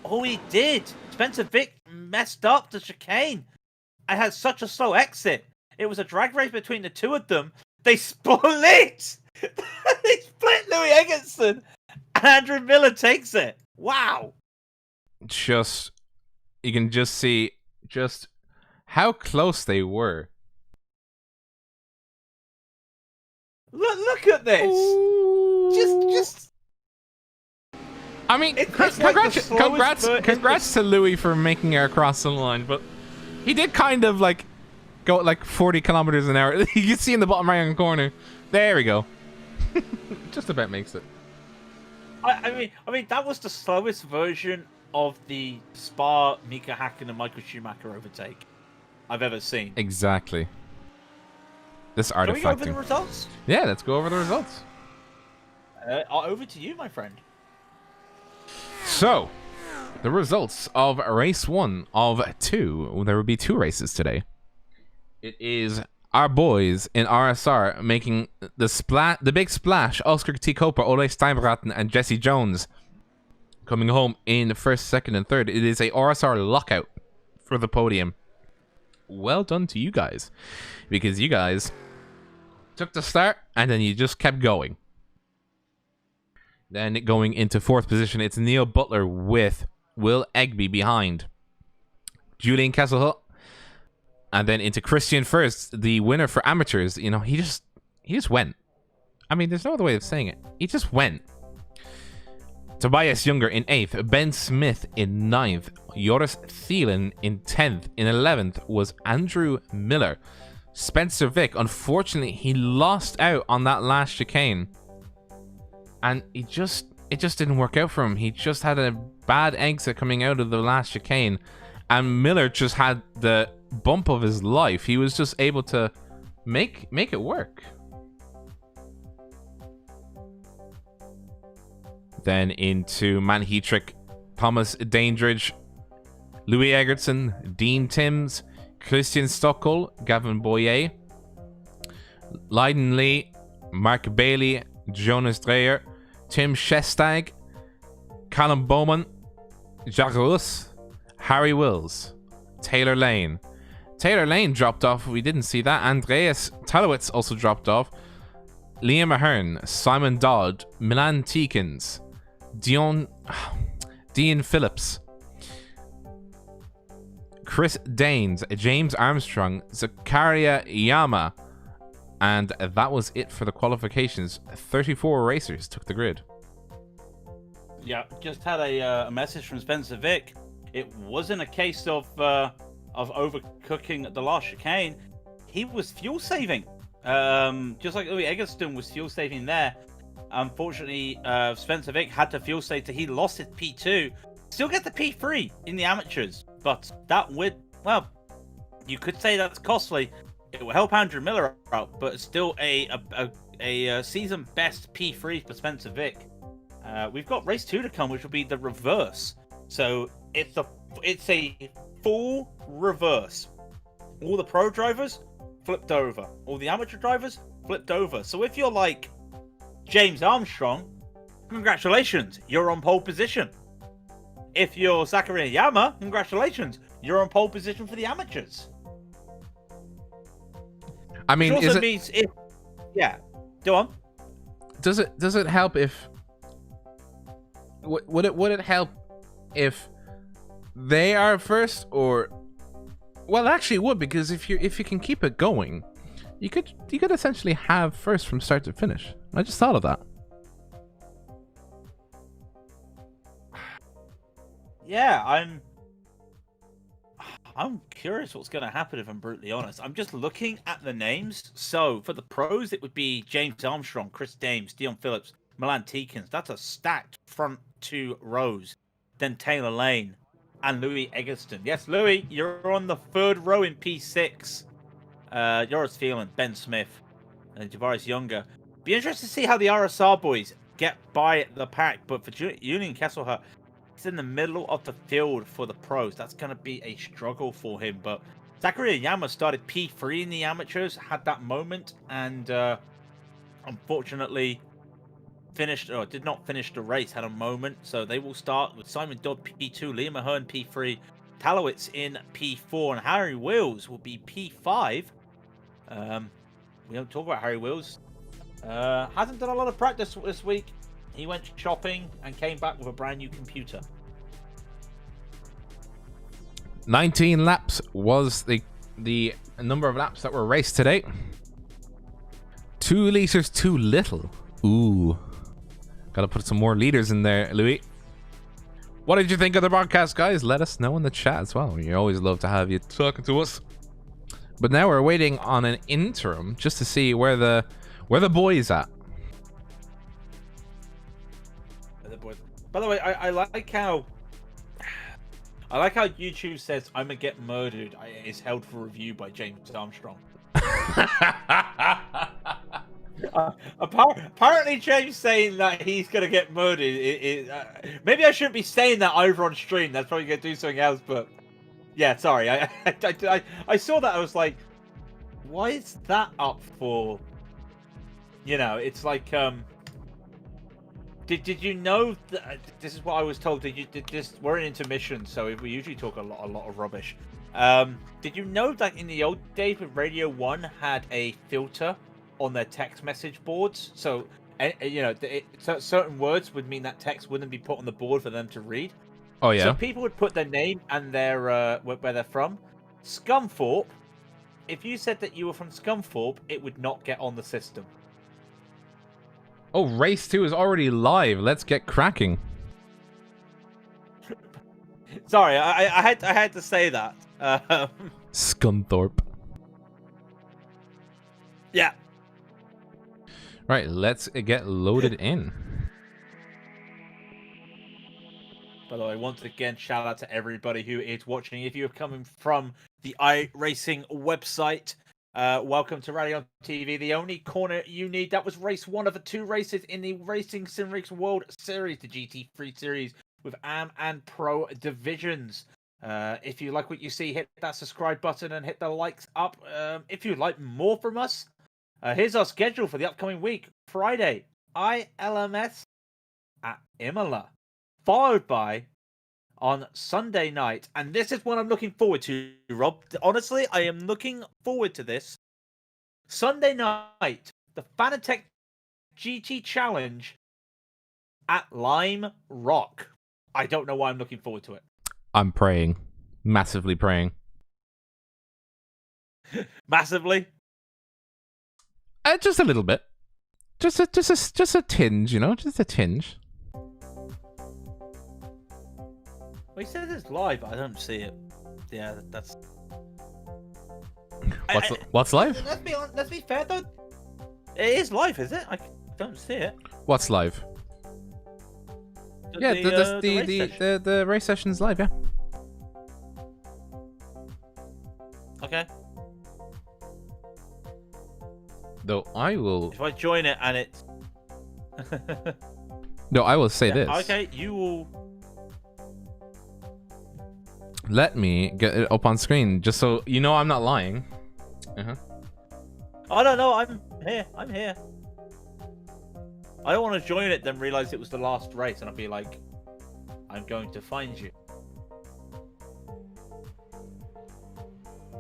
Oh, he did. Spencer Vick messed up the chicane. I had such a slow exit. It was a drag race between the two of them. They split! They split Louis Eggerson, and Andrew Miller takes it. Wow. You can just see just how close they were. Look at this. Ooh. Just. I mean, It's like congrats to Louis for making it across the line, but he did kind of like go at like 40 kilometers an hour. You can see in the bottom right hand corner. There we go. Just about makes it. I mean, that was the slowest version of the Spa Mika Hakkinen and Michael Schumacher overtake I've ever seen. Exactly. This Can we go over artifacting. the results? Yeah, let's go over the results. Over to you, my friend. So, the results of race 1 of 2. There will be 2 races today. It is our boys in RSR making the big splash. Oscar T. Koper, Ole Steinbraten, and Jesse Jones coming home in first, second, and third. It is a RSR lockout for the podium. Well done to you guys, because you guys took the start and then you just kept going. Then going into 4th position, it's Neil Butler with Will Egby behind Julian Kesselhutt. And then into Christian First, the winner for amateurs. You know, he just went. I mean, there's no other way of saying it. He just went. Tobias Younger in 8th. Ben Smith in 9th. Joris Thielen in 10th. In 11th was Andrew Miller. Spencer Vick, unfortunately, he lost out on that last chicane. And it just didn't work out for him. He just had a bad exit coming out of the last chicane. And Miller just had the bump of his life. He was just able to make it work. Then into Manhetrick, Thomas Dandridge, Louis Eggertson, Dean Timms, Christian Stockel, Gavin Boyer, Leiden Lee, Mark Bailey, Jonas Dreyer, Tim Shestag, Callum Bowman, Jacques Russ, Harry Wills, Taylor Lane. Taylor Lane dropped off. We didn't see that. Andreas Talowitz also dropped off. Liam Ahern, Simon Dodd, Milan Teekins, Dean Phillips, Chris Danes, James Armstrong, Zakaria Yama. And that was it for the qualifications. 34 racers took the grid. Yeah, just had a message from Spencer Vick. It wasn't a case of overcooking at the last chicane. He was fuel saving, just like Louis Eggerson was fuel saving there. Unfortunately, Spencer Vick had to fuel save. He lost his P2. Still get the P3 in the amateurs, but that would, well, you could say that's costly. It will help Andrew Miller out, but it's still a season best P3 for Spencer Vick. We've got race 2 to come, which will be the reverse. So it's a full reverse. All the pro drivers flipped over. All the amateur drivers flipped over. So if you're like James Armstrong, congratulations, you're on pole position. If you're Zakaria Yama, congratulations, you're on pole position for the amateurs. I mean, Which also means if, yeah, go on. Does it help if would it help if they are first, or well, actually it would, because if you can keep it going, you could essentially have first from start to finish. I just thought of that. Yeah, I'm curious what's going to happen, if I'm brutally honest. I'm just looking at the names. So for the pros, it would be James Armstrong, Chris Dames, Dion Phillips, Milan Teekins. That's a stacked front 2 rows. Then Taylor Lane and Louis Eggerson. Yes, Louis, you're on the 3rd row in P6. Joris Thielen, Ben Smith, and Javaris Younger. Be interested to see how the RSR boys get by the pack. But for Julian Kesselhutt, he's in the middle of the field for the pros. That's going to be a struggle for him. But Zakaria Yama started P3 in the amateurs, had that moment, and unfortunately did not finish the race, had a moment. So they will start with Simon Dodd P2, Liam Ahern P3, Talowitz in P4, and Harry Wills will be P5. We don't talk about Harry Wills. Hasn't done a lot of practice this week. He went shopping and came back with a brand new computer. 19 laps was the number of laps that were raced today. 2 liters too little. Ooh. Gotta put some more liters in there, Louis. What did you think of the broadcast, guys? Let us know in the chat as well. We always love to have you talking to us. But now we're waiting on an interim just to see where the boys at. By the way, I like how YouTube says "I'm gonna get murdered" is held for review by James Armstrong. Apparently, James saying that he's gonna get murdered. Maybe I shouldn't be saying that over on stream. That's probably gonna do something else. But yeah, sorry. I saw that. I was like, why is that up for? You know, it's like Did you know that this is what I was told? We're in intermission, so we usually talk a lot of rubbish. Did you know that in the old days when Radio 1 had a filter on their text message boards? So, you know, certain words would mean that text wouldn't be put on the board for them to read. Oh, yeah? So people would put their name and their where they're from. Scunthorpe, if you said that you were from Scunthorpe, it would not get on the system. Oh, race 2 is already live. Let's get cracking. Sorry, I had to say that. Scunthorpe. Yeah. Right, let's get loaded in. By the way, once again, shout out to everybody who is watching. If you're coming from the iRacing website, welcome to Raidillon TV, the only corner you need. That was race 1 of the 2 races in the RacingSimRigs World Series, the GT3 series with AM and Pro divisions. If you like what you see, hit that subscribe button and hit the likes up. If you'd like more from us, here's our schedule for the upcoming week. Friday, ILMS at Imola, followed by on Sunday night, and this is what I'm looking forward to, Rob. Honestly, I am looking forward to this. Sunday night, the Fanatec GT Challenge at Lime Rock. I don't know why I'm looking forward to it. I'm praying. Massively praying. Massively? Just a little bit. Just a tinge, you know? Just a tinge. Well, he says it's live, but I don't see it. Yeah, that's... What's live? Let's be fair, though. It is live, is it? I don't see it. What's live? Yeah, the race session's live, yeah. Okay. Though I will... If I join it and it's... No, I will say this. Okay, you will... Let me get it up on screen, just so you know I'm not lying. Oh, no, I'm here. I'm here. I don't want to join it, then realize it was the last race, and I'll be like, I'm going to find you.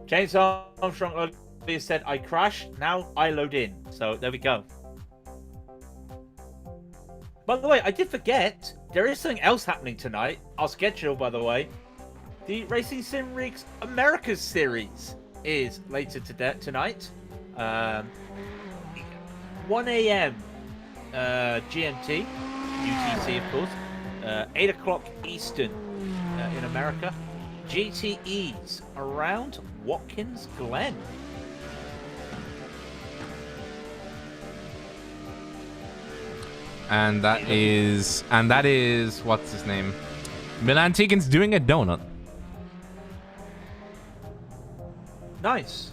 James Armstrong earlier said, I crashed, now I load in. So, there we go. By the way, I did forget, there is something else happening tonight. Our schedule, by the way. The RacingSimRigs Americas series is later tonight. 1 a.m. GMT, UTC of course. 8 o'clock Eastern in America. GTEs around Watkins Glen. And that is what's his name? Milan Tegan's doing a donut. Nice.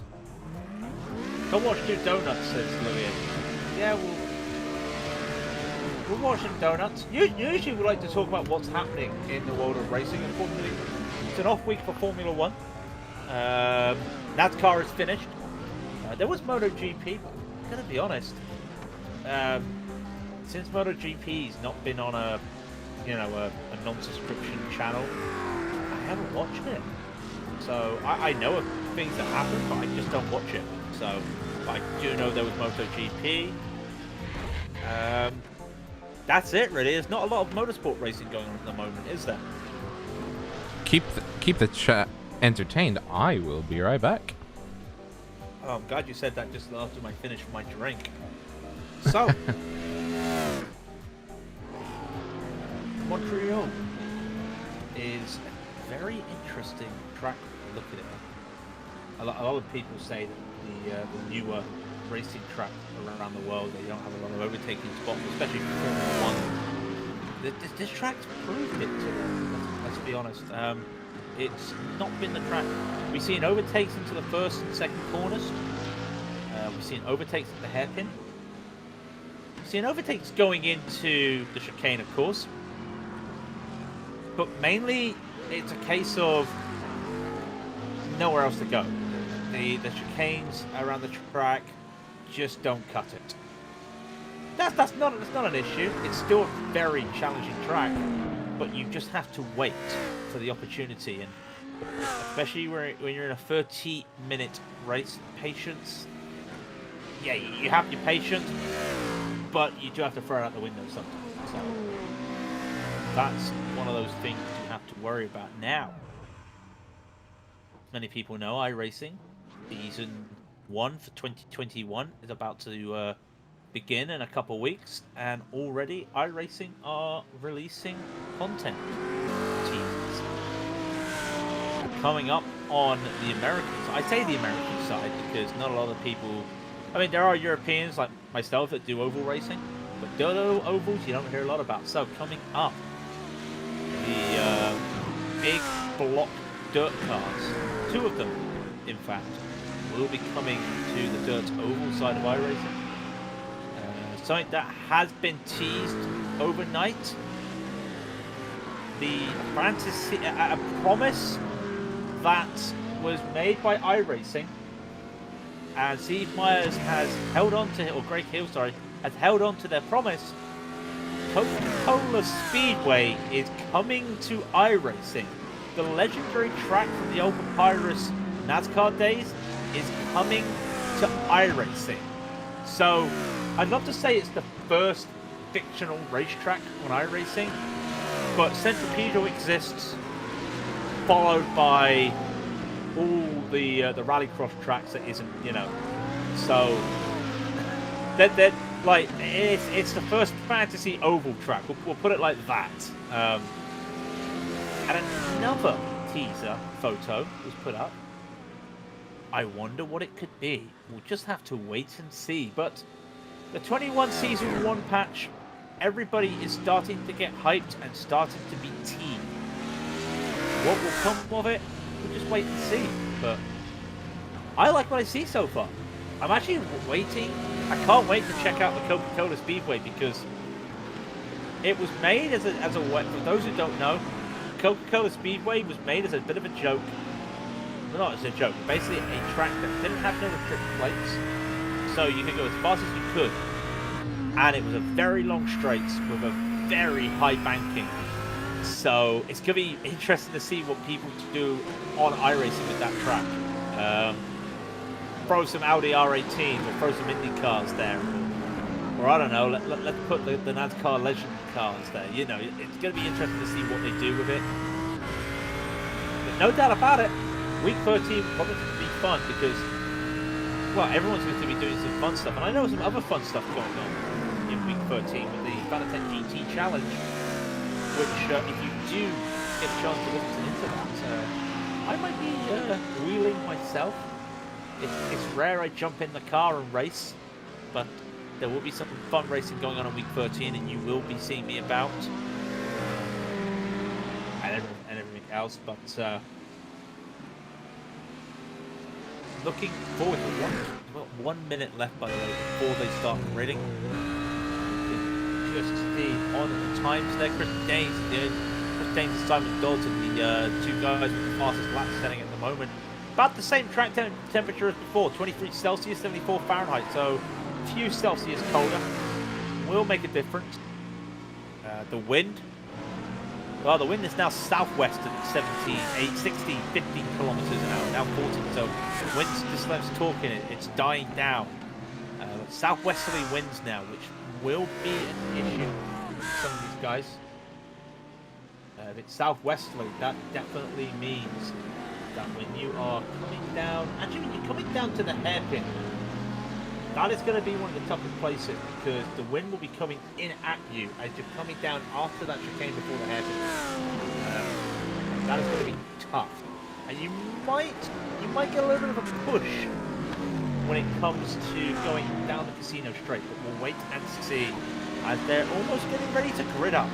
Come watch two donuts, says Louis. Yeah, we'll watch some donuts. Usually we like to talk about what's happening in the world of racing. Unfortunately, it's an off week for Formula 1. NASCAR is finished. There was MotoGP, but I'm gonna be honest. Since MotoGP's not been on a non-subscription channel, I haven't watched it. So I know of things that happen, but I just don't watch it. So I do know there was MotoGP. That's it, really. There's not a lot of motorsport racing going on at the moment, is there? Keep the chat entertained. I will be right back. Oh, I'm glad you said that just after I finished my drink. So, Montreal is a very interesting track. Look at it. A lot of people say that the newer racing track around the world, they don't have a lot of overtaking spots, especially for Formula One. This track's proved it to them, let's be honest. It's not been the track. We've seen overtakes into the first and second corners. We've seen overtakes at the hairpin. We've seen overtakes going into the chicane, of course. But mainly, it's a case of nowhere else to go. The chicanes around the track just don't cut it. That's not an issue. It's still a very challenging track, but you just have to wait for the opportunity, and especially when you're in a 30-minute race, patience. Yeah, you have your patience, but you do have to throw it out the window sometimes. So that's one of those things you have to worry about now. Many people know iRacing season 1 for 2021 is about to begin in a couple of weeks, and already iRacing are releasing content teasers coming up on the Americans. I say the American side because not a lot of people. I mean, there are Europeans like myself that do oval racing, but dirt ovals you don't hear a lot about. So coming up, the big block dirt cars, 2 of them, in fact, will be coming to the dirt oval side of iRacing. Something that has been teased overnight. The fantasy, a promise that was made by iRacing, and Steve Myers has held on to, or Greg Hill, sorry, has held on to their promise. Coca-Cola Speedway is coming to iRacing. The legendary track from the old Papyrus NASCAR days is coming to iRacing. So, I'd love to say it's the first fictional racetrack on iRacing, but Centripedo exists, followed by all the rallycross tracks that isn't, you know. So, that like it's the first fantasy oval track. We'll put it like that. And another teaser photo was put up. I wonder what it could be. We'll just have to wait and see. But the 21 Season 1 patch, everybody is starting to get hyped and starting to be teased. What will come of it, we'll just wait and see. But I like what I see so far. I'm actually waiting. I can't wait to check out the Coca-Cola Speedway because it was made as a for those who don't know, Coca-Cola Speedway was made as a bit of a joke. Well, not as a joke, basically a track that didn't have no restricted plates, so you could go as fast as you could, and it was a very long straight with a very high banking. So it's gonna be interesting to see what people do on iRacing with that track. Throw some Audi R18s or throw some Indy cars there, or I don't know. Let's put the NASCAR Legend cars there. You know, it's gonna be interesting to see what they do with it. But no doubt about it, Week 13 probably going to be fun because, well, everyone's going to be doing some fun stuff, and I know some other fun stuff going on in Week 13 with the Fanatec GT Challenge, which if you do get a chance to listen into that, I might be wheeling myself. It's rare I jump in the car and race, but there will be some fun racing going on in Week 13, and you will be seeing me about and everything else. But looking forward to 1 minute left, by the way, before they start grading. Just see on the times there, Chris Daines and Simon Dodds are the 2 guys with the fastest lap setting at the moment. About the same track temperature as before, 23 Celsius, 74 Fahrenheit, so a few Celsius colder. Will make a difference. The wind, well, the wind is now southwest at 16, 15 kilometers an hour, now 40. So the wind's just less talking, it's dying down. Southwesterly winds now, which will be an issue for some of these guys. If it's southwesterly, that definitely means that when you are coming down, actually when you're coming down to the hairpin, that is going to be one of the toughest places because the wind will be coming in at you as you're coming down after that chicane before the hairpin. That is going to be tough, and you might get a little bit of a push when it comes to going down the casino straight, but we'll wait and see as they're almost getting ready to grid up.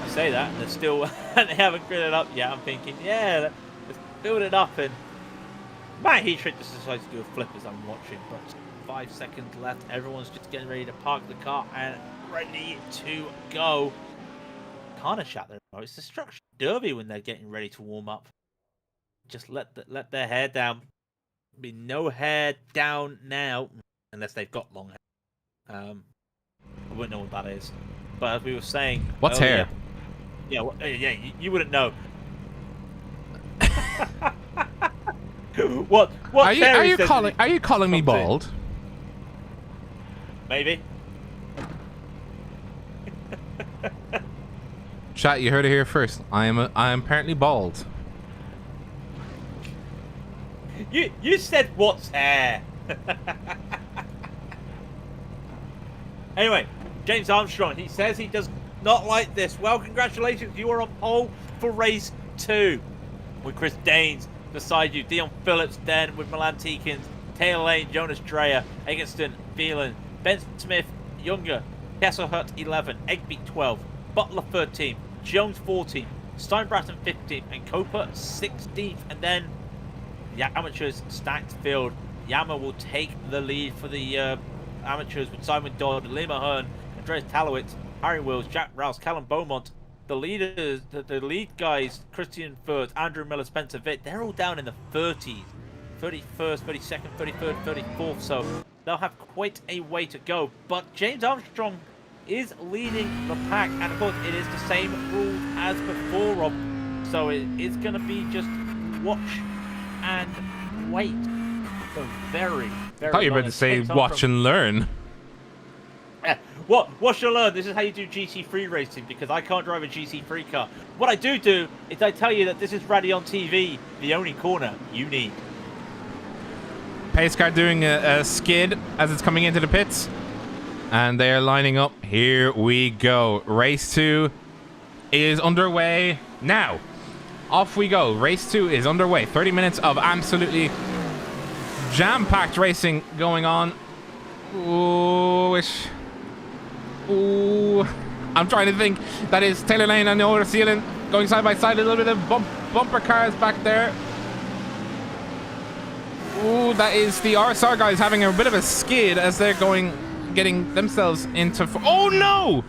Say that, and they're still they haven't gridded up yet. I'm thinking, yeah, let's build it up. And my heat shrink just decides to do a flip as I'm watching, but 5 seconds left. Everyone's just getting ready to park the car and ready to go. Kind of shot there. It's destruction derby when they're getting ready to warm up. Just let their hair down. Be no hair down now unless they've got long hair. I wouldn't know what that is. But as we were saying, what's hair? Yeah, yeah, you wouldn't know. What are you calling me bald? Maybe. Chat, you heard it here first. I am apparently bald. You said what's hair? Anyway, James Armstrong, he says he does not like this. Well, congratulations, you are on pole for race 2 with Chris Daines beside you, Dion Phillips then with Milan Tikins, Taylor Lane, Jonas Dreyer, Eggleston, Phelan, Ben Smith, Younger, Kesselhut 11, Egby 12, Butler 13, Jones 14, Steinbratton 15th, and Copa 16th. And then the amateurs stacked field. Yama will take the lead for the amateurs with Simon Dodd, Lima Hearn, Andreas Talowitz, Harry Wills, Jack Rouse, Callum Beaumont. The leaders, the lead guys, Christian Firth, Andrew Miller, Spencer Vitt, they're all down in the 30s. 31st, 32nd, 33rd, 34th, so they'll have quite a way to go. But James Armstrong is leading the pack, and of course it is the same rules as before, Rob. So it is going to be just watch and wait for very, very I thought you were about to say watch and learn. Watch and learn. This is how you do GT3 racing, because I can't drive a GT3 car. What I do is I tell you that this is Raidillon TV, the only corner you need. Pace car doing a skid as it's coming into the pits. And they are lining up. Here we go. Race 2 is underway now. Off we go. Race 2 is underway. 30 minutes of absolutely jam-packed racing going on. Ooh, Ooh, I'm trying to think. That is Taylor Lane and the older ceiling going side by side. A little bit of bumper cars back there. Ooh, that is the RSR guys having a bit of a skid as they're getting themselves into. Oh no!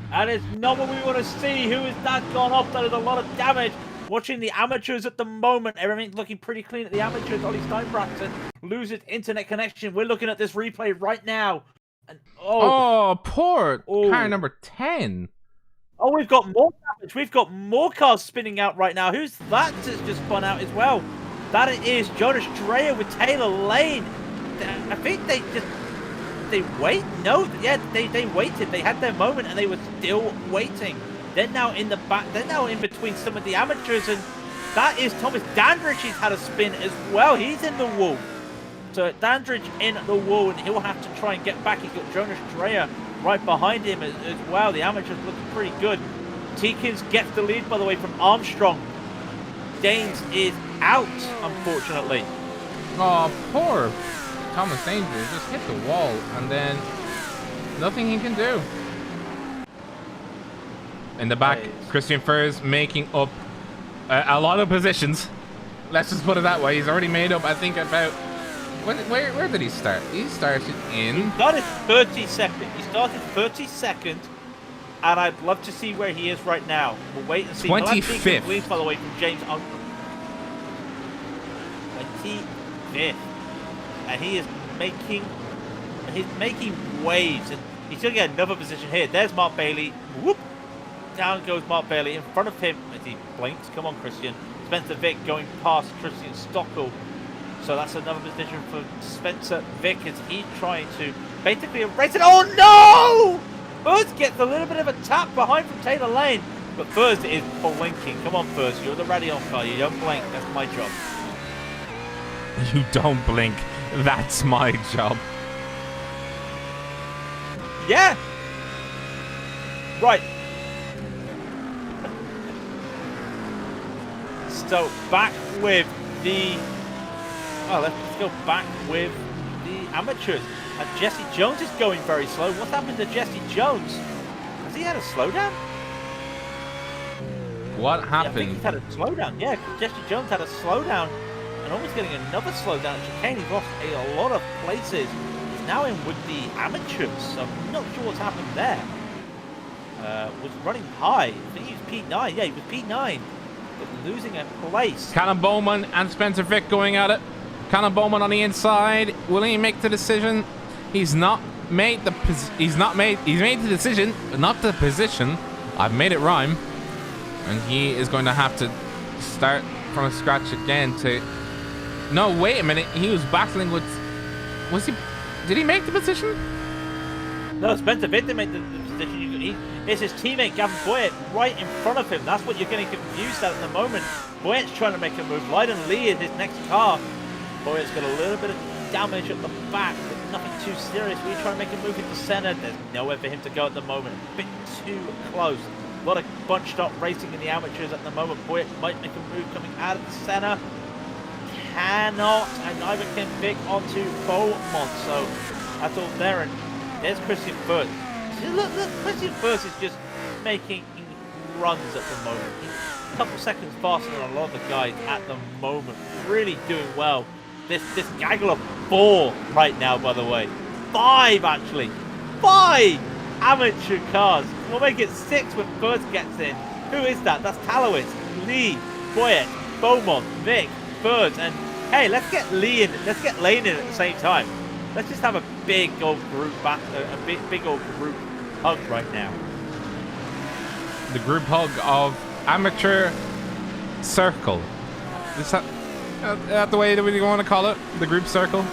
That is not what we want to see. Who is that gone off? That is a lot of damage. Watching the amateurs at the moment, everything's looking pretty clean at the amateurs. Ollie Steinbratton loses internet connection. We're looking at this replay right now. And poor car number 10. Oh, we've got more damage. We've got more cars spinning out right now. Who's that that's just spun out as well? That is Jonas Dreyer with Taylor Lane. I think they wait. No, yeah, they waited. They had their moment and they were still waiting. They're now in the back. They're now in between some of the amateurs, and that is Thomas Dandridge. He's had a spin as well. He's in the wall. So Dandridge in the wall, and he'll have to try and get back. He's got Jonas Dreyer right behind him as well. The amateurs looking pretty good. Tikins gets the lead, by the way, from Armstrong. Daines is out, unfortunately. Oh, poor Thomas Dandridge. Just hit the wall, and then nothing he can do. In the back, Christian Furs making up a lot of positions. Let's just put it that way. He's already made up, I think, about... Where did he start? He started in... He started 32nd. He started 32nd, and I'd love to see where he is right now. We'll wait and see. 25th. Leads, by the way, from James Armstrong. 25th. And he is making waves, and he's going to get another position here. There's Mark Bailey. Whoop! Down goes Mark Bailey. In front of him as he blinks. Come on, Christian. Spencer Vick going past Christian Stockel. So that's another position for Spencer Vick as he's trying to basically erase it. Oh no! Furs gets a little bit of a tap behind from Taylor Lane. But Furs is blinking. Come on, Furs. You're the Raidillon car. You don't blink. That's my job. You don't blink. That's my job. Yeah. Right. So back with the... Well, let's go back with the amateurs. And Jesse Jones is going very slow. What's happened to Jesse Jones? Has he had a slowdown? What happened? Yeah, I think he's had a slowdown. Yeah, Jesse Jones had a slowdown and almost getting another slowdown at chicane. He's lost a lot of places. He's now in with the amateurs, so I'm not sure what's happened there. Was running high. I think he was P9. Yeah, he was P9, but losing a place. Callum Bowman and Spencer Vick going at it. Callum Bowman on the inside. Will he make the decision? He's not made the he's made the decision, but not the position. I've made it rhyme. And he is going to have to start from scratch again to... No, wait a minute. He was battling with... Was he... Did he make the position? No, Spencer Vick didn't make the position. It's his teammate Gavin Boyett right in front of him. That's what you're getting confused at the moment. Boyett's trying to make a move. Lyden Lee is his next car. Boyett's got a little bit of damage at the back, but nothing too serious. We're trying to make a move into center. There's nowhere for him to go at the moment. A bit too close. A lot of bunched up racing in the amateurs at the moment. Boyett might make a move coming out of the center. Cannot, and neither can Vic onto Beaumont. So that's all there. And there's Christian First. Look, Christian First is just making runs at the moment. He's a couple seconds faster than a lot of the guys at the moment. Really doing well. This gaggle of 4 right now, by the way. 5 actually. 5 amateur cars. We'll make it 6 when First gets in. Who is that? That's Talowitz, Lee, Boyett, Beaumont, Vic, First, and hey, let's get Lee in. Let's get Lane in at the same time. Let's just have a big old group big old group hug right now. The group hug of amateur circle. Is that the way that we want to call it? The group circle?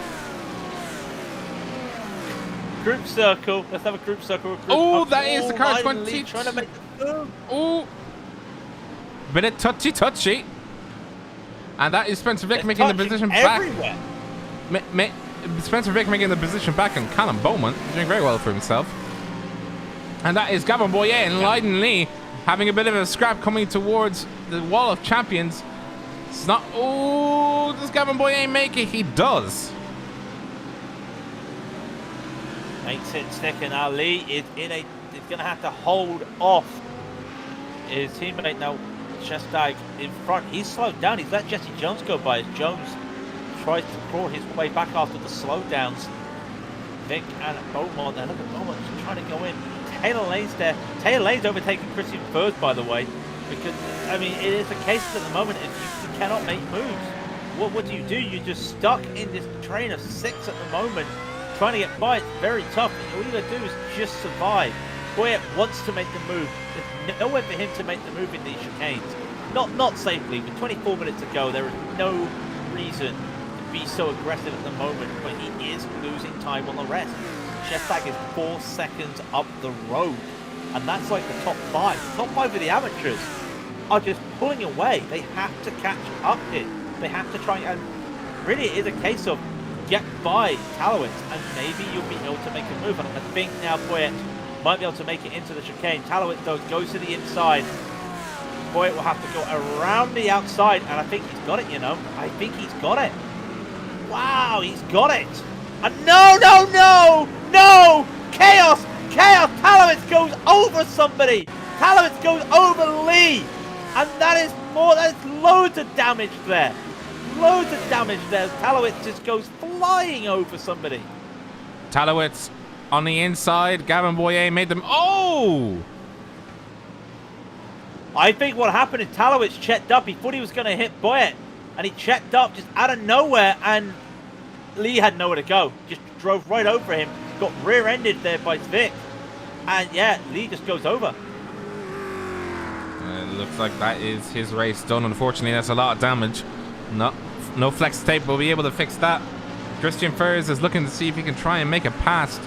Group circle. Let's have a group circle. Oh, that is the car 20. Trying to make the move. Oh, bit of touchy. And that is Spencer Vick making the position everywhere. back. Spencer Vick making the position back, and Callum Bowman doing very well for himself. And that is Gavin Boyer and Lyden Lee having a bit of a scrap coming towards the wall of champions. It's not. Oh, does Gavin Boyer make it? He does. Makes it stick, and Ali is in a. He's going to have to hold off his teammate now. Chestag in front. He's slowed down. He's let Jesse Jones go by as Jones tries to claw his way back after the slowdowns. Vic and Beaumont. And look at Beaumont just trying to go in. Taylor Lane's there. Taylor Lane's overtaking Christian First, by the way, because I mean it is the case at the moment. If you cannot make moves, what do? You're just stuck in this train of 6 at the moment, trying to get by. It's very tough. All you gotta do is just survive. Boyett wants to make the move. There's nowhere for him to make the move in these chicanes. Not safely. With 24 minutes to go, there is no reason to be so aggressive at the moment when he is losing time on the rest. Chestag is 4 seconds up the road, and that's like the top 5. The top 5 of the amateurs are just pulling away. They have to catch up here. They have to try, and really it is a case of get by Talowitz, and maybe you'll be able to make a move. And I think now Boyett might be able to make it into the chicane. Talowitz, though, goes to the inside. Boyett will have to go around the outside, and I think he's got it, you know. I think he's got it. Wow, he's got it. And no! Chaos! Talowitz goes over somebody. Talowitz goes over Lee. And that's loads of damage there. Talowitz just goes flying over somebody. Talowitz on the inside. Gavin Boyer made them. Oh! I think what happened is Talowitz checked up. He thought he was going to hit Boyett, and he checked up just out of nowhere, and Lee had nowhere to go. Just drove right over him. Got rear-ended there by Vic. And yeah, Lee just goes over. It looks like that is his race done. Unfortunately, that's a lot of damage. No flex tape will be able to fix that. Christian Furs is looking to see if he can try and make it past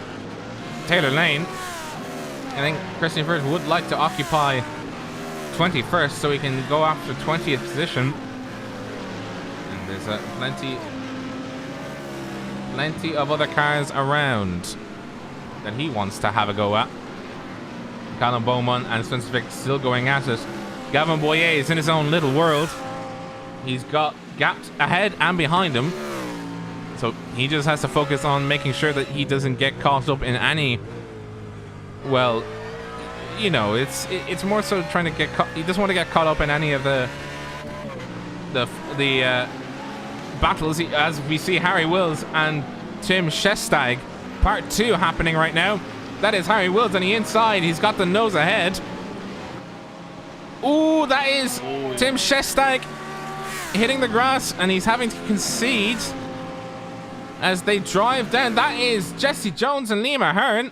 Taylor Lane. I think Christian Furs would like to occupy 21st so he can go after 20th position. And there's plenty of other cars around that he wants to have a go at. Callum Beaumont and Spencer Vick still going at it. Gavin Boyer is in his own little world. He's got gaps ahead and behind him. So he just has to focus on making sure that he doesn't get caught up in any... Well, you know, it's more so trying to get caught... He doesn't want to get caught up in any of the battles. As we see Harry Wills and Tim Shestag, part 2 happening right now. That is Harry Wills on the inside. He's got the nose ahead. Ooh, that is Tim Shestag hitting the grass, and he's having to concede as they drive down. That is Jesse Jones and Liam Ahern.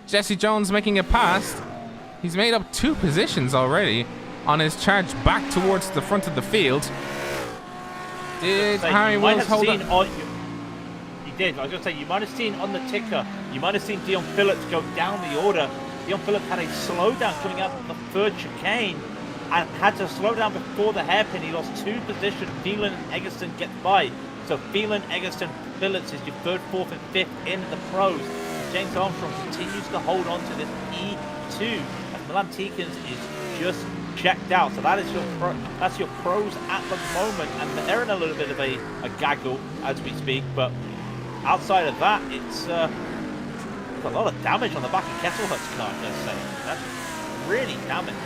Jesse Jones making it past. He's made up 2 positions already on his charge back towards the front of the field. Did Harry Wills hold up? He did. I was going to say, you might have seen on the ticker, you might have seen Dion Phillips go down the order. Dion Phillips had a slowdown coming out of the 3rd chicane and had to slow down before the hairpin. He lost 2 positions. Phelan and Eggleston get by. So Phelan, Eggleston, Phillips is your 3rd, 4th, and 5th in the pros. James Armstrong continues to hold on to this E2 as Milan Tikins is just checked out. So that is your pros at the moment, and they're in a little bit of a gaggle as we speak. But outside of that, it's a lot of damage on the back of Kesselhut's car. Let's say that's really damaged.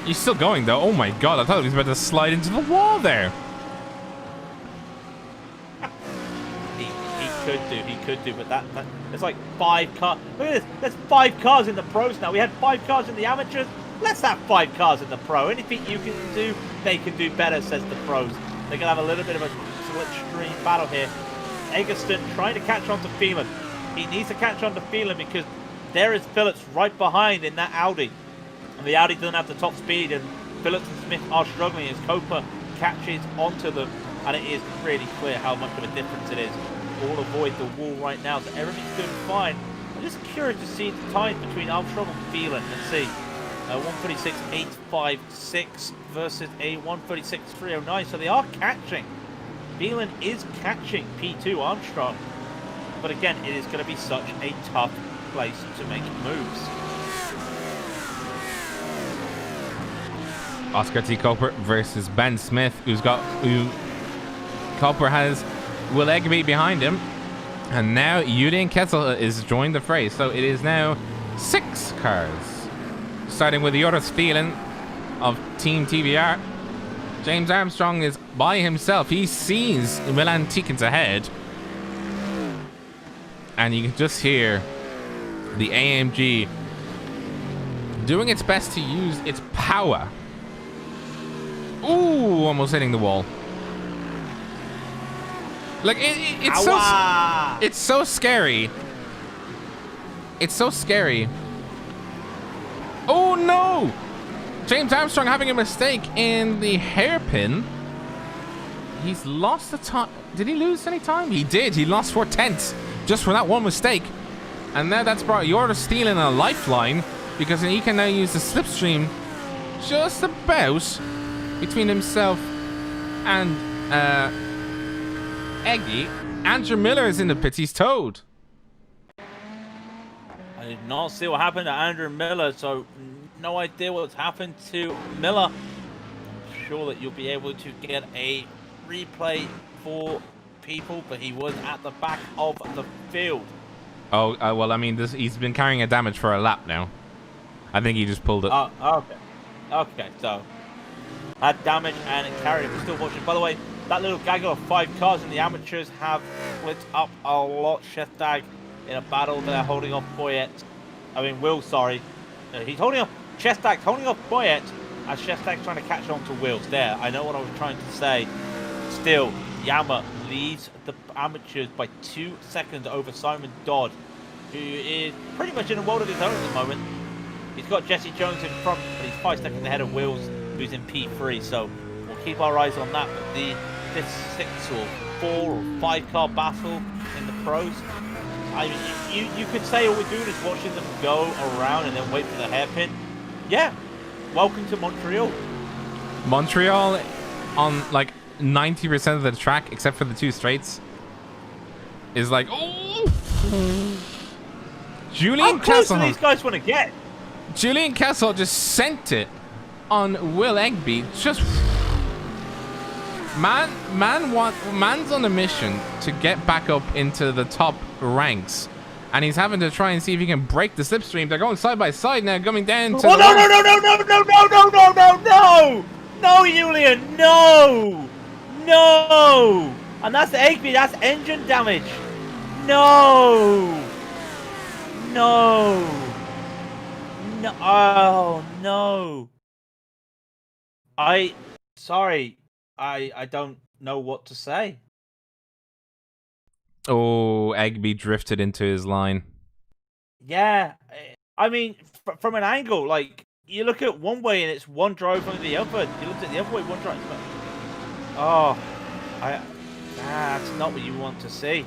He's still going though. Oh my god! I thought he was about to slide into the wall there. He could do, but that there's like 5 cars. Look at this, there's 5 cars in the pros now. We had 5 cars in the amateurs. Let's have 5 cars in the pro. Anything you can do, they can do better, says the pros. They're gonna have a little bit of a slipstream battle here. Eggleston trying to catch on to Phelan. He needs to catch on to Phelan because there is Phillips right behind in that Audi, and the Audi doesn't have the top speed, and Phillips and Smith are struggling as Copa catches onto them, and it is really clear how much of a difference it is. All avoid the wall right now, so everything's doing fine. I'm just curious to see the time between Armstrong and Phelan. Let's see. 136.856 versus a 136.309. So they are catching. Phelan is catching P2 Armstrong. But again, it is going to be such a tough place to make moves. Oscar T. Coper versus Ben Smith, Coper has Will Egby behind him, and now Julian Kessel is joined the fray. So it is now 6 cars, starting with Joris Phelan of Team TVR. James Armstrong is by himself. He sees Milan Tikins ahead, and you can just hear the AMG doing its best to use its power. Ooh, almost hitting the wall. Like it's so scary. It's so scary. Oh no! James Armstrong having a mistake in the hairpin. He's lost the time. Did he lose any time? He did. He lost 4/10 just for that one mistake. And now that's brought Jordan Steele in a lifeline, because he can now use the slipstream just about between himself and Eggy. Andrew Miller is in the pits. He's towed. I did not see what happened to Andrew Miller, so no idea what's happened to Miller. I'm sure that you'll be able to get a replay for people, but he was at the back of the field. Oh, well, I mean, he's been carrying a damage for a lap now. I think he just pulled it. Oh, okay. Okay, so had damage and it carried it. We're still watching. By the way, that little gaggle of 5 cars in the amateurs have split up a lot. Shestag in a battle there, holding off Boyette. I mean, Will, sorry. He's holding off, Shestag's holding off Boyette as Shestag's trying to catch on to Wills. There, I know what I was trying to say. Still, Yama leads the amateurs by 2 seconds over Simon Dodd, who is pretty much in a world of his own at the moment. He's got Jesse Jones in front, but he's 5 seconds ahead of Wills, who's in P3. So we'll keep our eyes on that. But this 6 or 4 or 5 car battle in the pros, I mean, you could say all we're doing is watching them go around and then wait for the hairpin. Yeah, welcome to Montreal. Montreal on like 90% of the track, except for the 2 straights, is like, oh! Julian How close do Castle. these guys want to get? Julian Castle just sent it on Will Egby. Just man's on a mission to get back up into the top ranks, and he's having to try and see if he can break the slipstream. They're going side by side now, coming down to. Oh no, Julian, no, and that's Egby. That's engine damage. No. Oh no. Sorry. I don't know what to say. Oh, Egby drifted into his line. Yeah, I mean, from an angle, like, you look at one way and it's one drive from the other. You look at the other way, one drive. Oh, that's not what you want to see.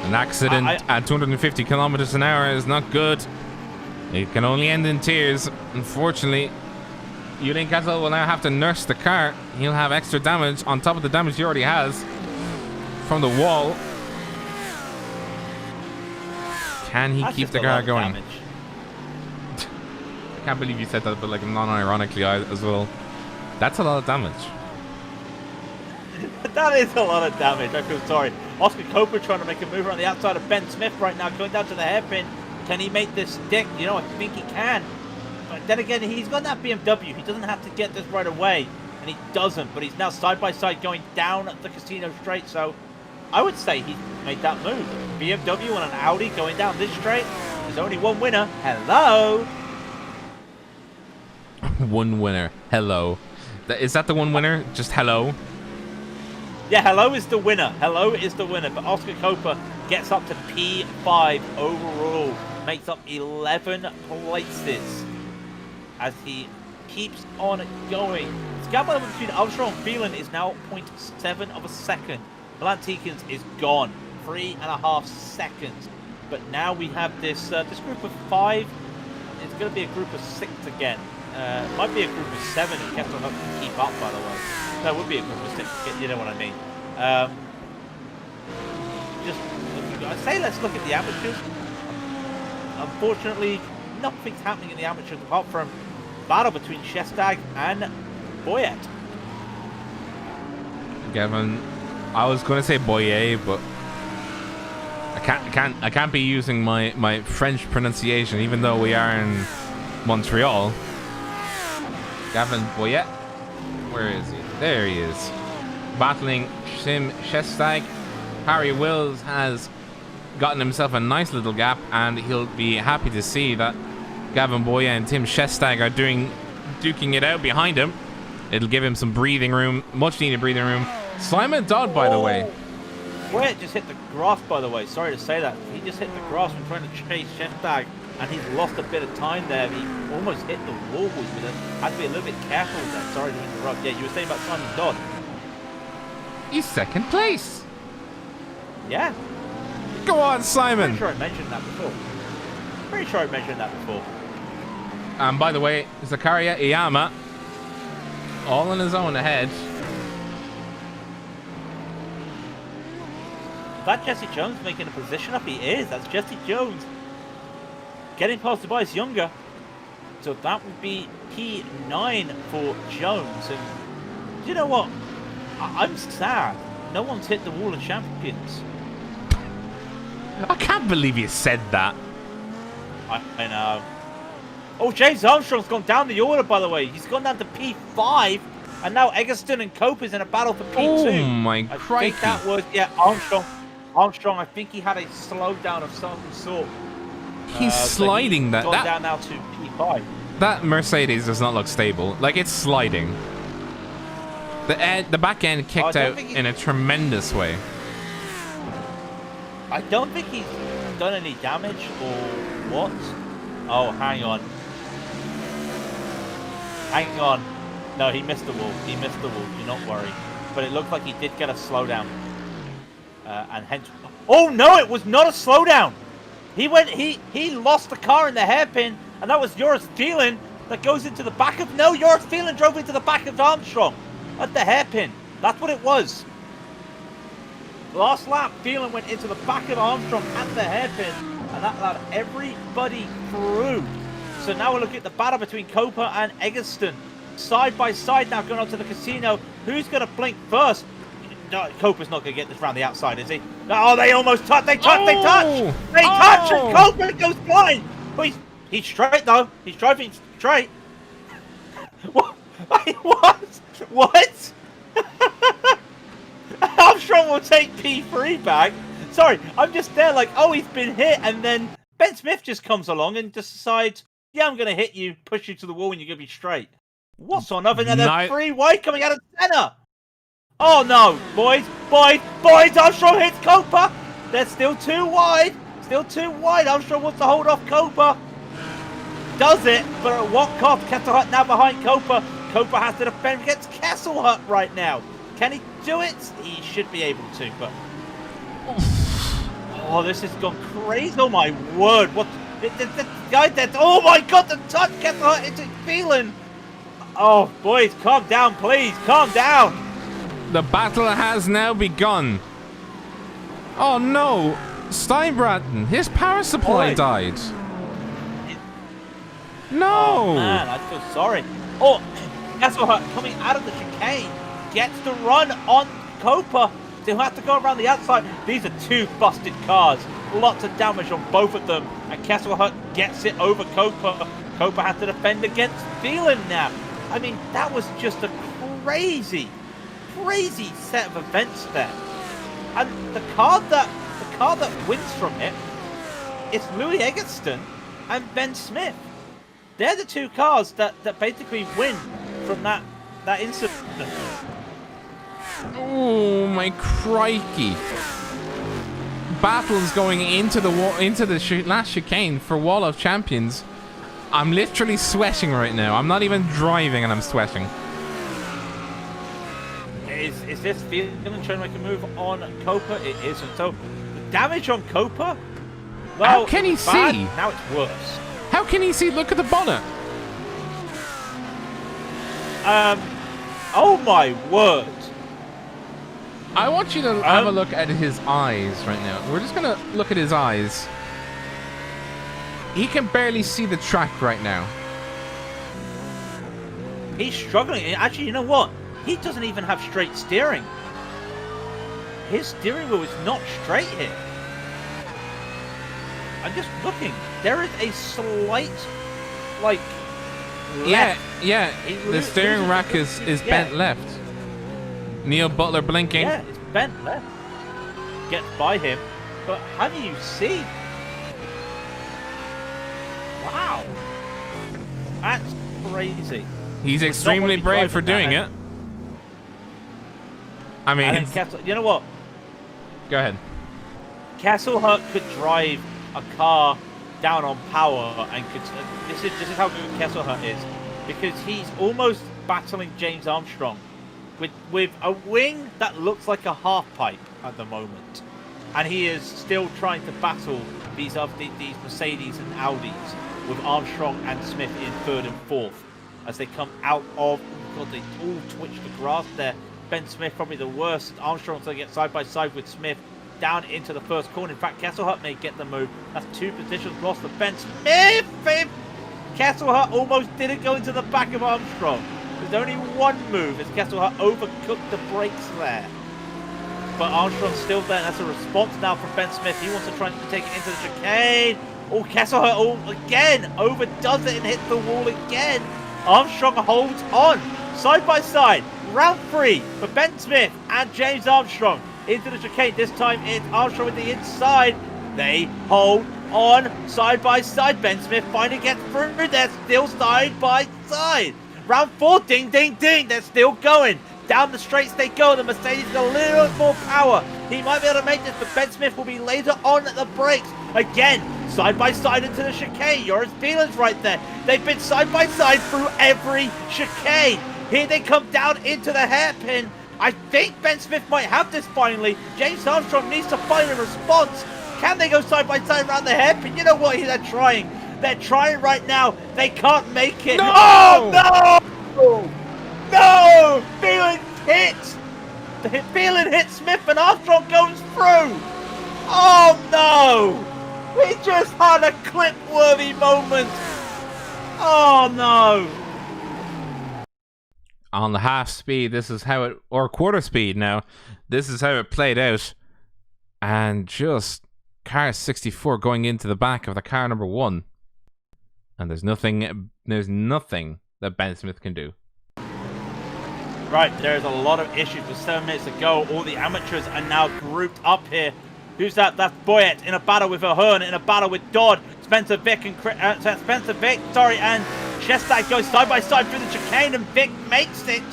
An accident at 250 kilometers an hour is not good. It can only end in tears. Unfortunately, Julian Castle will now have to nurse the car. He'll have extra damage on top of the damage he already has from the wall. Can he keep the car going? I can't believe you said that, but like non-ironically as well. That's a lot of damage. That is a lot of damage. I feel sorry. Oscar Copa trying to make a move around the outside of Ben Smith right now, going down to the hairpin. Can he make this stick? You know, I think he can. But then again, he's got that BMW. He doesn't have to get this right away, and he doesn't. But he's now side by side going down the casino straight. So I would say he made that move. BMW and an Audi going down this straight. There's only one winner. Hello. One winner. Hello. Is that the one winner? Just hello? Yeah, hello is the winner. Hello is the winner. But Oscar Copa gets up to P5 overall. Makes up 11 places as he keeps on going. The gap between Armstrong and Phelan is now 0.7 of a second. Milan Tikins is gone. 3.5 seconds. But now we have this this group of 5. It's going to be a group of 6 again. Might be a group of 7 if Kessel Hunt can keep up, by the way. That would be a group of 6, you know what I mean. I say let's look at the amateurs. Unfortunately, nothing's happening in the amateurs apart from battle between Shestag and Boyet. Gavin, I was going to say Boyer, but I can't be using my French pronunciation, even though we are in Montreal. Gavin Boyet, where is he? There he is, battling Sim Shestag. Harry Wills has gotten himself a nice little gap, and he'll be happy to see that Gavin Boyer and Tim Shestag are duking it out behind him. It'll give him some breathing room, much needed breathing room. Simon Dodd, by the way. Boyer just hit the grass, by the way. Sorry to say that. He just hit the grass when trying to chase Shestag, and he's lost a bit of time there. He almost hit the wall with it. Had to be a little bit careful with that. Sorry to interrupt. Yeah, you were saying about Simon Dodd. He's second place. Yeah. Go on, Simon. Pretty sure I mentioned that before. And by the way, Zakaria Iyama, all on his own ahead. Is that Jesse Jones making a position up? He is. That's Jesse Jones. Getting past Tobias Younger. So that would be P9 for Jones. And you know what? I'm sad. No one's hit the wall of champions. I can't believe you said that. I know. Oh, James Armstrong's gone down the order, by the way. He's gone down to P5, and now Eggleston and Cope is in a battle for P2. Oh my crikey! I think that was Armstrong. I think he had a slowdown of some sort. He's sliding so he's gone down now to P5. That Mercedes does not look stable. Like, it's sliding. The back end kicked out in a tremendous way. I don't think he's done any damage or what. Oh, hang on. Hang on. No, he missed the wall. He missed the wall. Do not worry. But it looked like he did get a slowdown. And hence... Oh, no, it was not a slowdown. He lost the car in the hairpin, and that was Joris Thielen that goes into the back of... No, Joris Thielen drove into the back of Armstrong at the hairpin. That's what it was. Last lap, Thielen went into the back of Armstrong at the hairpin, and that allowed everybody through. So now we're looking at the battle between Copa and Eggleston. Side by side now going on to the casino. Who's going to blink first? No, Copa's not going to get this round the outside, is he? Oh, they almost touch. They touch. They touch. They touch, and Copa goes blind. But he's straight, though. He's driving straight. What? What? Armstrong will take P3 back. Sorry, I'm just there like, oh, he's been hit. And then Ben Smith just comes along and just decides, yeah, I'm going to hit you, push you to the wall, and you're going to be straight. What's on other than a 3 wide coming out of center? Oh, no, boys. Armstrong hits Copa. They're still 2 wide. Still 2 wide. Armstrong wants to hold off Copa. Does it, but at what cost? Kesselhut now behind Copa. Copa has to defend against Kesselhut right now. Can he do it? He should be able to, but... Oh, this has gone crazy. Oh, my word. What? The guy that... Oh, my God, the touch Kesselhut into Thielen. Oh, boys, calm down, please. Calm down. The battle has now begun. Oh, no. Steinbraten, his power supply died. No. Oh, man, I feel sorry. Oh, Kesselhut coming out of the chicane gets the run on Copa. They'll have to go around the outside. These are 2 busted cars. Lots of damage on both of them. And Kesselhut gets it over Copa. Copa has to defend against Thielen now. I mean, that was just a crazy set of events there. And the car that wins from it is Louis Eggleston and Ben Smith. They're the 2 cars that basically win from that incident. Oh my crikey! Battles going into the last chicane for Wall of Champions. I'm literally sweating right now. I'm not even driving and I'm sweating. Is this Thielen trying to make a move on Copa? It isn't. So the damage on Copa. Well, how can he see? Now it's worse. How can he see? Look at the bonnet. Oh my word. I want you to have a look at his eyes right now. We're just gonna look at his eyes. He can barely see the track right now. He's struggling. Actually, you know what? He doesn't even have straight steering. His steering wheel is not straight here. I'm just looking. There is a slight, like, left. Yeah. The steering rack is bent left. Neil Butler blinking. Yeah, it's bent left. Gets by him. But how do you see? Wow. That's crazy. He's extremely brave for doing it. I mean, you know what? Go ahead. Kesselhut could drive a car down on power and could. This is how good Kesselhut is, because he's almost battling James Armstrong with a wing that looks like a half pipe at the moment, and he is still trying to battle these Mercedes and Audis with Armstrong and Smith in 3rd and 4th as they come out of. Oh God, they all twitch the grass there. Ben Smith probably the worst. Armstrong's going to get side by side with Smith down into the first corner. In fact, Kesselhut may get the move. That's 2 positions lost for Ben Smith. Kesselhut almost didn't go into the back of Armstrong. There's only 1 move as Kesselhut overcooked the brakes there. But Armstrong's still there. That's a response now from Ben Smith. He wants to try and take it into the chicane. Oh, Kesselhut again overdoes it and hits the wall again. Armstrong holds on side by side. Round 3 for Ben Smith and James Armstrong into the chicane. This time it's Armstrong with the inside. They hold on side by side. Ben Smith finally gets through. They're still side by side. Round 4, ding, ding, ding. They're still going. Down the straights they go. The Mercedes got a little more power. He might be able to make this, but Ben Smith will be later on the brakes. Again, side by side into the chicane. Yours feelings right there. They've been side by side through every chicane. Here they come down into the hairpin. I think Ben Smith might have this finally. James Armstrong needs to find a response. Can they go side by side around the hairpin? You know what? They're trying. They're trying right now. They can't make it. No! Oh, no! No! Phelan hits! Phelan hits Smith and Armstrong goes through! Oh no! We just had a clip-worthy moment! Oh no! On the half speed, this is how it, or quarter speed now, this is how it played out. And just car 64 going into the back of the car number 1. And there's nothing that Ben Smith can do. Right, there's a lot of issues with 7 minutes to go. All the amateurs are now grouped up here. Who's that? That's Boyett in a battle with Ahern, in a battle with Dodd. Spencer Vick and and Shestag goes side by side through the chicane, and Vick makes it.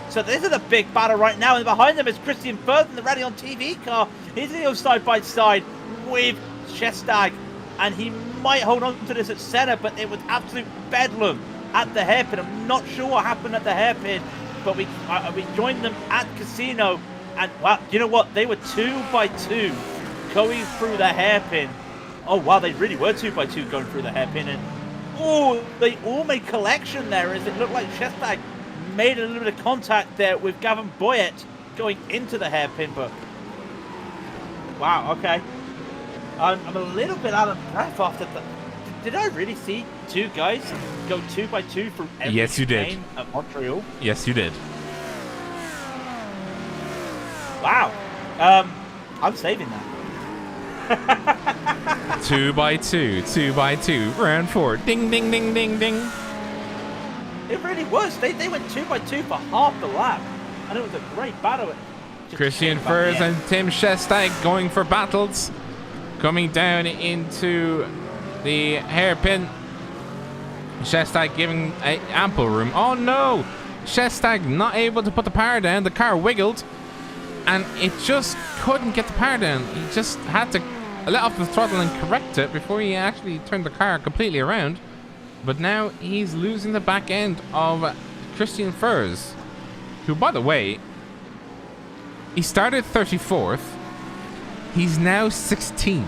So this is a big battle right now, and behind them is Christian Firth in the Raidillon TV car. He's going to go side by side with Shestag, and he might hold on to this at center, but it was absolute bedlam at the hairpin. I'm not sure what happened at the hairpin, but we joined them at Casino, and wow, you know what? They were 2 by 2 going through the hairpin. Oh wow, they really were 2 by 2 going through the hairpin, and oh, they all made collection there as it looked like Shestag made a little bit of contact there with Gavin Boyett going into the hairpin, but wow, okay. I'm a little bit out of breath after that. Did I really see 2 guys go 2 by 2 through every game at Montreal? Yes, you did. Wow. I'm saving that. 2 by 2, 2 by 2, round 4. Ding, ding, ding, ding, ding. It really was. They went 2 by 2 for half the lap, and it was a great battle. Christian Furs and Tim Shestag going for battles, coming down into the hairpin. Shestag giving ample room. Oh no! Shestag not able to put the power down. The car wiggled, and it just couldn't get the power down. He just had to let off the throttle and correct it before he actually turned the car completely around. But now he's losing the back end of Christian Furs, who, by the way, he started 34th. He's now 16th.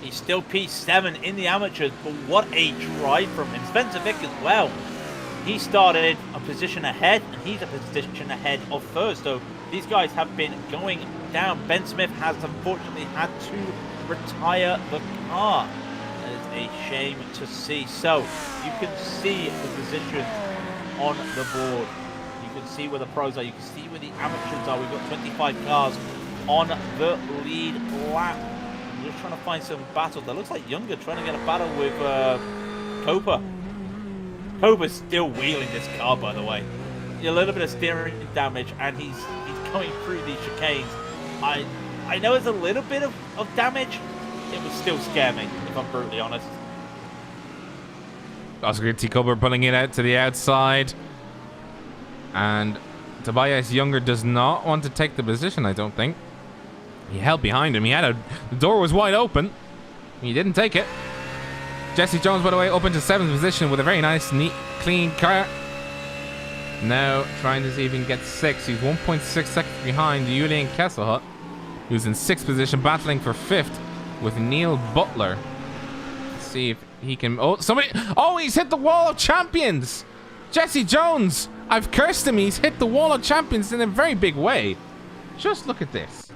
He's still P7 in the amateurs, but what a drive from him. Spencer Vick as well. He started a position ahead, and he's a position ahead of first. So these guys have been going down. Ben Smith has unfortunately had to retire the car. That is a shame to see. So you can see the position on the board. You can see where the pros are. You can see where the amateurs are. We've got 25 cars on the lead lap. I'm just trying to find some battles. That looks like Younger trying to get a battle with Copa. Copa's still wheeling this car, by the way. A little bit of steering damage, and he's going through these chicanes. I know it's a little bit of damage. It would still scare me, if I'm brutally honest. Oscar T. Cooper pulling it out to the outside. And Tobias Younger does not want to take the position, I don't think. He held behind him. The door was wide open. He didn't take it. Jesse Jones, by the way, up into 7th position with a very nice, neat, clean car. Now trying to see if he can get 6th. He's 1.6 seconds behind Julian Kesselhut, who's in 6th position, battling for 5th with Neil Butler. Let's see if he can... Oh, somebody... Oh, he's hit the wall of champions! Jesse Jones! I've cursed him. He's hit the wall of champions in a very big way. Just look at this.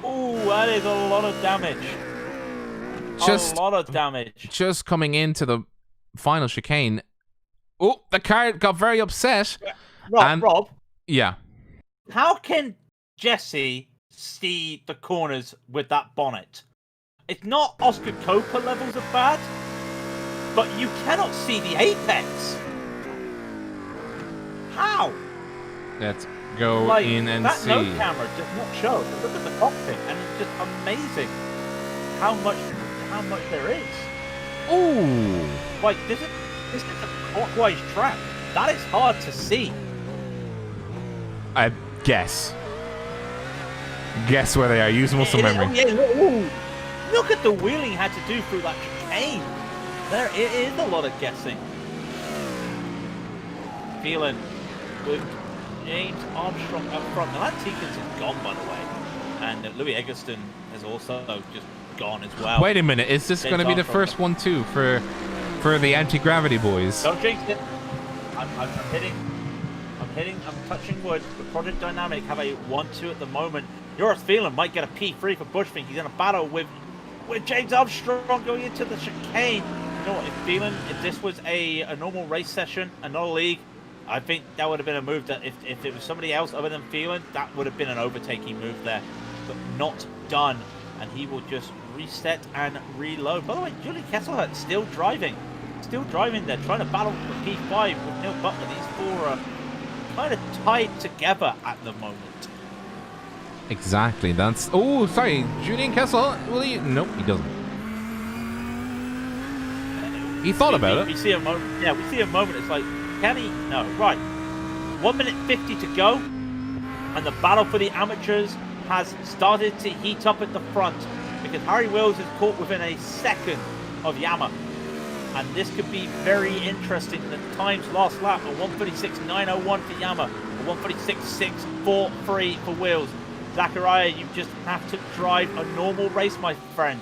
Ooh, that is a lot of damage. A lot of damage. Just coming into the final chicane. Oh, the car got very upset. Rob. Yeah. How can Jesse see the corners with that bonnet? It's not Oscar Copa levels of bad, but you cannot see the apex. How? Let's go in and that see. That nose camera does not show. Look at the cockpit, and it's just amazing how much there is. Ooh. Like this is a clockwise track. That is hard to see. I guess. Guess where they are. Use muscle memory. Oh, yeah, look at the wheeling he had to do through that chicane. There, it is a lot of guessing. Feeling with James Armstrong up front. Now that Tikins is gone, by the way. And Louis Eggleston has also just gone as well. Wait a minute. Is this going to be the first one, too, for the anti-gravity boys? Don't jinx it. I'm touching wood. The Project Dynamic have a 1-2 at the moment. Yours Phelan might get a P3 for Bushfink. He's in a battle with James Armstrong going into the chicane. You know what, if this was a normal race session, another league, I think that would have been a move that if it was somebody else other than Phelan, that would have been an overtaking move there. But not done. And he will just reset and reload. By the way, Julian Kesselhut still driving. Still driving there, trying to battle for P5 with Neil Butler. These four are kind of tied together at the moment. Exactly. That's... Oh, sorry. Julian Kessel. Will he... Nope, he doesn't. He thought about it. We see a moment. Yeah, we see a moment. It's like, can he? No. Right. 1 minute 50 to go. And the battle for the amateurs has started to heat up at the front. Because Harry Wills is caught within a second of Yama. And this could be very interesting. The times last lap are 1:36.901 for Yama, a 1:46.643 for Wills. Zachariah, you just have to drive a normal race, my friend.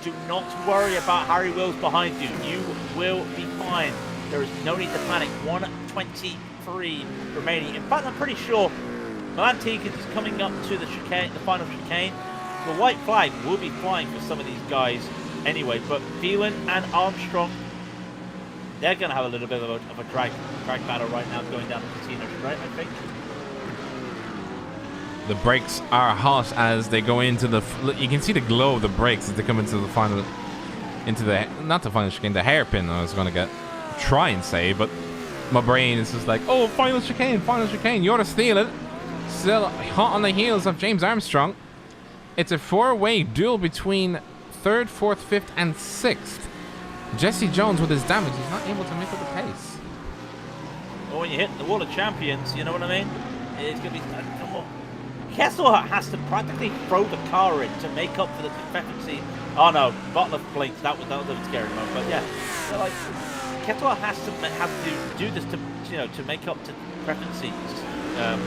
Do not worry about Harry Wills behind you. You will be fine. There is no need to panic. 1:23 remaining. In fact, I'm pretty sure Milan Tikins is coming up to the chicane, the final chicane. The white flag will be flying for some of these guys anyway, but Phelan and Armstrong, they're going to have a little bit of a drag battle right now going down the casino straight, I think. The brakes are hot as they go into the... You can see the glow of the brakes as they come into the final... Into the... Not the final chicane, the hairpin I was going to try and say, but my brain is just like, oh, final chicane, you're to steal it. Still hot on the heels of James Armstrong. It's a four-way duel between 3rd, 4th, 5th, and 6th. Jesse Jones, with his damage, he's not able to make up the pace. Well, when you hit the wall of champions, you know what I mean? It's going to be... Kesselhut has to practically throw the car in to make up for the discrepancy. Oh no, Butler blinked. That was a scary moment. But yeah, so like Kesselhut has to do this to make up to discrepancies, and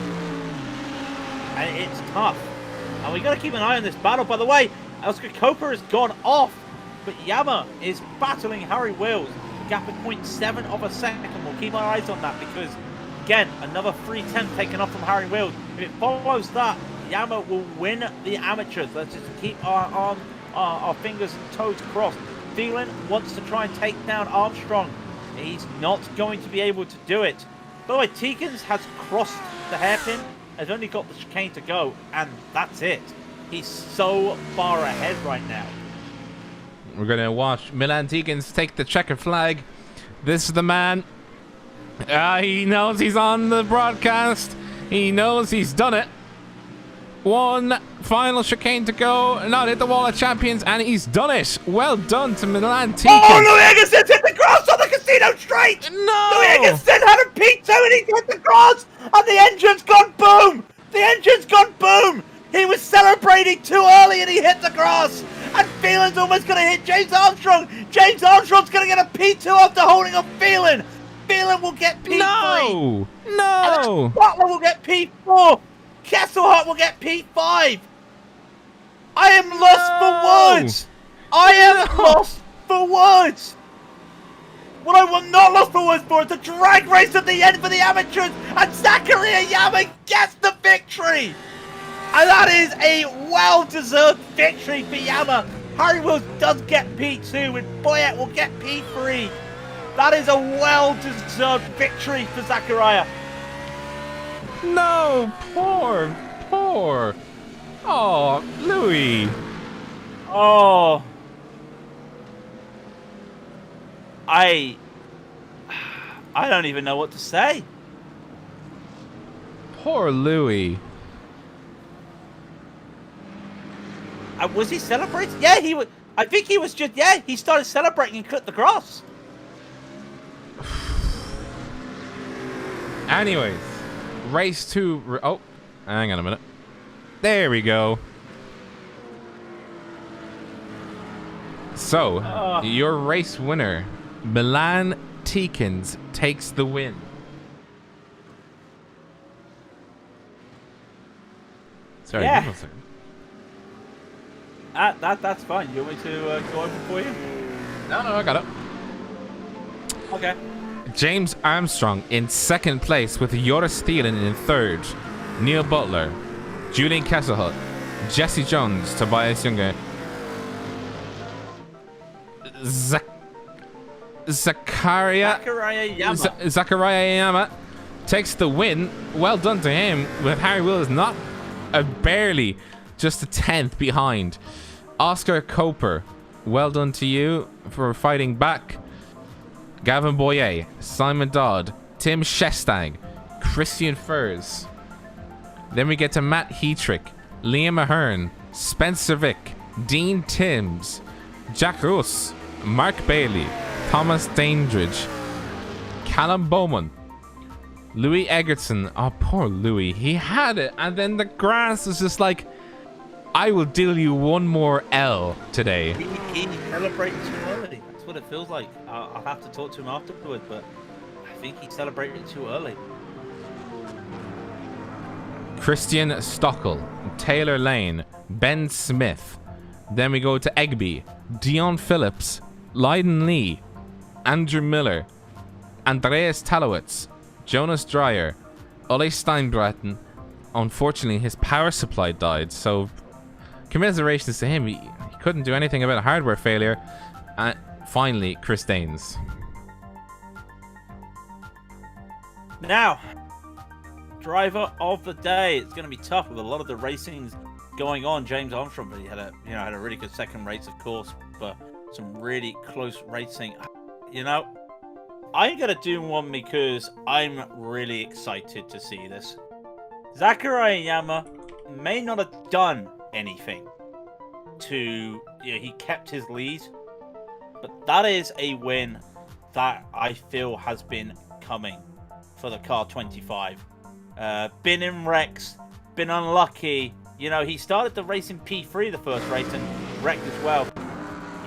it's tough. And we got to keep an eye on this battle. By the way, Oscar Coper has gone off, but Yama is battling Harry Wills. Gap at 0.7 of a second. We'll keep our eyes on that because, again, another 3:10 taken off from Harry Wills. If it follows that, Yama will win the amateurs. Let's just keep our fingers and toes crossed. Phelan wants to try and take down Armstrong. He's not going to be able to do it. By the way, Tikins has crossed the hairpin, has only got the chicane to go, and that's it. He's so far ahead right now. We're going to watch Milan Tikins take the checker flag. This is the man. He knows he's on the broadcast. He knows he's done it. One final chicane to go. Not hit the wall of champions, and he's done it. Well done to Milan Tikins. Oh, Louis Eggleston's hit the grass on the casino straight. No! Louis Eggleston had a P2 and he hit the grass, and the engine's gone boom. The engine's gone boom. He was celebrating too early and he hit the grass. And Phelan's almost going to hit James Armstrong. James Armstrong's going to get a P2 after holding up Phelan. Phelan will get P3. No! Butler will get P4. Kesselhut will get P5. I am lost for words. I am lost for words. What I will not lost for words for is the drag race at the end for the amateurs. And Zachariah Yama gets the victory. And that is a well-deserved victory for Yama. Harry Wills does get P2 and Boyette will get P3. That is a well-deserved victory for Zachariah. No, poor. Oh, Louis. Oh. I don't even know what to say. Poor Louis. Was he celebrating? Yeah, he was. I think he was just. Yeah, he started celebrating and cut the grass. Anyways, race 2. Oh, hang on a minute. There we go. So, your race winner, Milan Tikins, takes the win. Sorry, Yeah. hold on a second. That's fine. You want me to go over for you? No, I got it. Okay. James Armstrong in second place with Joris Thielen in third. Neil Butler, Julian Kesselhut, Jesse Jones, Tobias Younger, Zakaria Yama takes the win. Well done to him, with Harry Willis not barely just a 10th behind. Oscar Coper, well done to you for fighting back. Gavin Boyer, Simon Dodd, Tim Shestag, Christian Furs. Then we get to Matt Heatrick, Liam Ahern, Spencer Vick, Dean Timms, Jack Roos, Mark Bailey, Thomas Dandridge, Callum Bowman, Louis Egerton. Oh, poor Louis. He had it, and then the grass was just like, I will deal you one more L today. He celebrated too early. That's what it feels like. I'll have to talk to him afterwards, but I think he celebrated too early. Christian Stockel, Taylor Lane, Ben Smith. Then we go to Egby, Dion Phillips, Lyden Lee, Andrew Miller, Andreas Talowitz, Jonas Dreyer, Ole Steinbretten. Unfortunately, his power supply died, so commiserations to him. He couldn't do anything about a hardware failure. And finally, Chris Daines. Now, driver of the day. It's going to be tough with a lot of the racings going on. James Armstrong, but he had a really good second race, of course, but some really close racing. I'm going to do one because I'm really excited to see this. Zachariah Yama may not have done anything to, he kept his lead, but that is a win that I feel has been coming for the car 25. Been in wrecks, been unlucky. He started the race in P3 the first race and wrecked as well.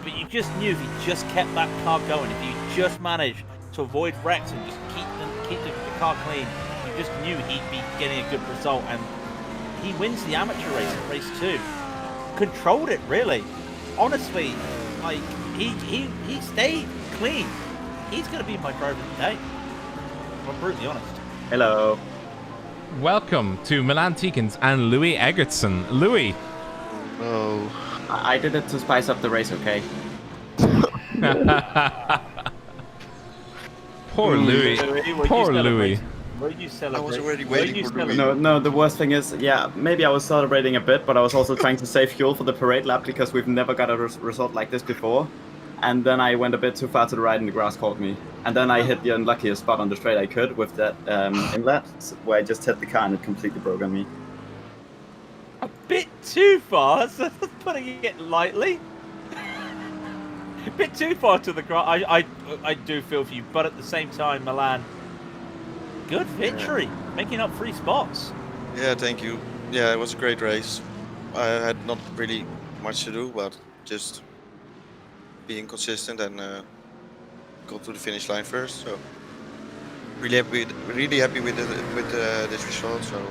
But you just knew if he just kept that car going, if he just managed to avoid wrecks and just keep the car clean, you just knew he'd be getting a good result. And he wins the amateur race in race 2. Controlled it, really. Honestly, like, he stayed clean. He's going to be my driver of the day. I'm brutally honest. Hello. Welcome to Milan Tikins and Louis Egerton. Louis. Oh. I did it to spice up the race, okay? Poor Louis. Poor Louis. Were you celebrating? I was already waiting for Louis. No, the worst thing is, yeah, maybe I was celebrating a bit, but I was also trying to save fuel for the parade lap because we've never got a result like this before. And then I went a bit too far to the right and the grass caught me. And then I hit the unluckiest spot on the straight I could with that inlet, where I just hit the car and it completely broke on me. A bit too far, so putting it lightly. A bit too far to the grass. I do feel for you, but at the same time, Milan, good victory, making up 3 spots. Yeah, thank you. Yeah, it was a great race. I had not really much to do, but just being consistent and got to the finish line first. So really happy with this result. So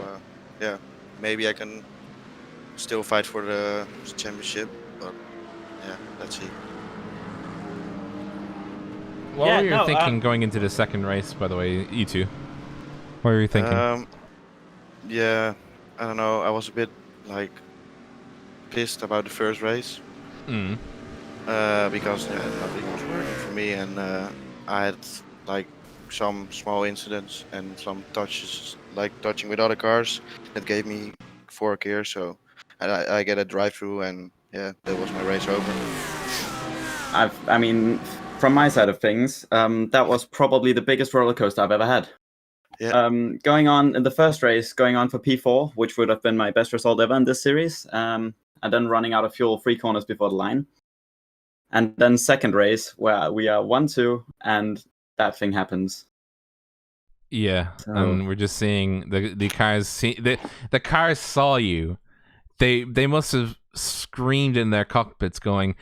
yeah, maybe I can still fight for the championship, but yeah, let's see. What were you thinking going into the second race, by the way, you two? What were you thinking? Yeah, I don't know. I was a bit pissed about the first race. Because nothing was working for me, and I had some small incidents and some touches, touching with other cars, that gave me 4 gears. So I get a drive-through, and yeah, that was my race over. I mean, from my side of things, that was probably the biggest roller coaster I've ever had. Yeah. Going on in the first race, going on for P4, which would have been my best result ever in this series, and then running out of fuel 3 corners before the line. And then second race, where we are 1-2, and that thing happens. Yeah, So- and we're just seeing the cars. The cars saw you. They must have screamed in their cockpits, going,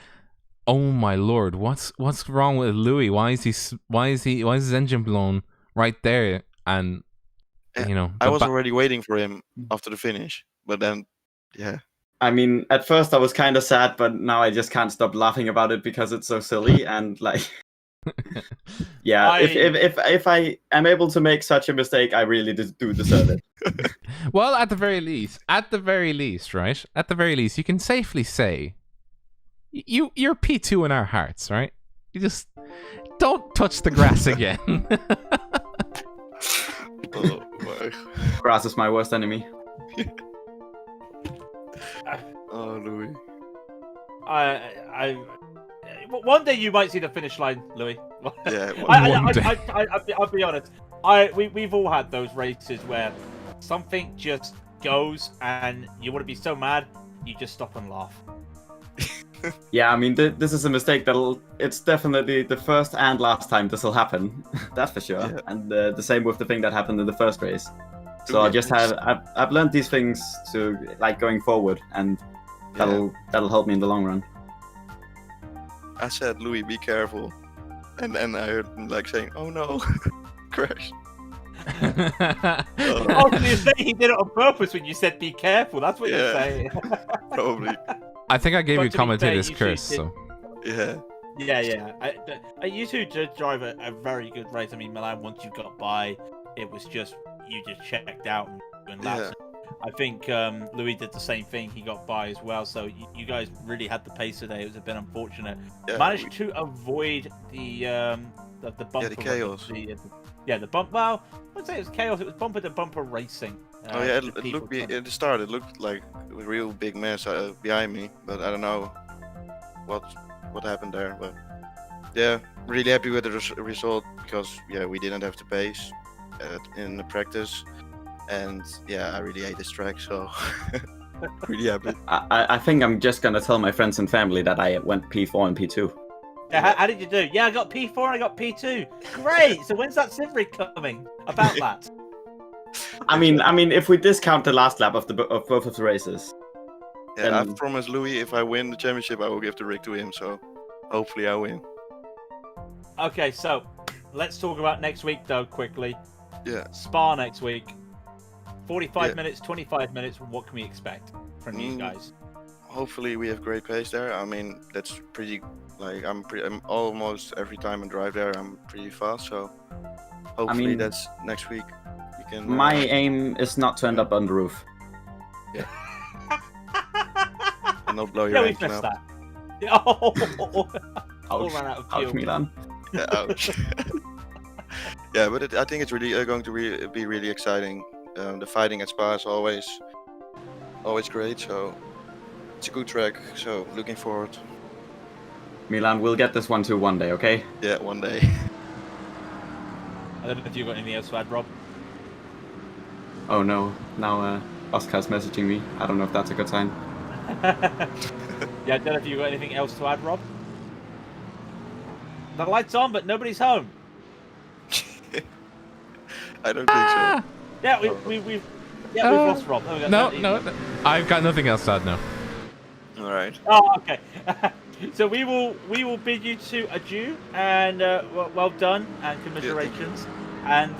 "Oh my lord, what's wrong with Louis? Why is his engine blown right there?" And you know, I was already waiting for him after the finish, but then, yeah. I mean, at first I was kind of sad, but now I just can't stop laughing about it because it's so silly and like. Yeah, if I am able to make such a mistake, I really do deserve it. well, at the very least, right? At the very least, you can safely say you're P2 in our hearts, right? You just don't touch the grass again. Oh my. Grass is my worst enemy. Oh, Louis. One day you might see the finish line, Louis. Yeah. I'll be honest. We've all had those races where something just goes and you want to be so mad, you just stop and laugh. Yeah, I mean, this is a mistake it's definitely the first and last time this will happen. That's for sure. Yeah. And the same with the thing that happened in the first race. So I've learned these things to like going forward, and that'll help me in the long run. I said, Louis, be careful. And then I heard him like saying, oh no, crash. Oh, so you're saying he did it on purpose when you said be careful. That's what you're saying. Probably. I think I gave But you to be commentator's fair, you curse. did- So Yeah. Yeah. You two did drive a very good race. I mean, Milan, once you got by, it was just, you just checked out and doing laps. I think Louis did the same thing. He got by as well. So you guys really had the pace today. It was a bit unfortunate. Yeah, Managed to avoid the bumper. the chaos. The bump. Well, I wouldn't say it was chaos. It was bumper to bumper racing. Oh yeah, the it people looked trying to- at the start. It looked like a real big mess behind me, but I don't know what happened there. But yeah, really happy with the result because we didn't have to pace in the practice, and I really hate this track, so really happy. I think I'm just gonna tell my friends and family that I went P4 and P2. Yeah, how did you do? Yeah, I got P4 and I got P2. Great. So when's that SimRig coming? About that. I mean, if we discount the last lap of both of the races. Yeah, I've promised Louis if I win the championship, I will give the rig to him. So hopefully I win. Okay, so let's talk about next week though quickly. Yeah. Spa next week. 45 minutes, 25 minutes. What can we expect from you guys? Hopefully we have great pace there. I mean, that's pretty. Like I'm almost every time I drive there, I'm pretty fast. So hopefully that's next week. You can. My aim is not to end up on the roof. And not blow your we engine missed up. that. Oh, all Ouch. ran out of Ouch, fuel. Milan. Yeah, ouch. Yeah, but I think it's really going to be really exciting. The fighting at Spa is always great. So it's a good track. So looking forward. Milan, we'll get this one too one day, okay? Yeah, one day. I don't know if you've got anything else to add, Rob. Oh no, now Oscar's messaging me. I don't know if that's a good sign. Yeah, I don't know if you've got anything else to add, Rob. The light's on, but nobody's home. I don't think so. Yeah, we've lost Rob. Oh, we got no, that. I've got nothing else to add now. All right. Oh, okay. So we will bid you to adieu and well done and commiserations and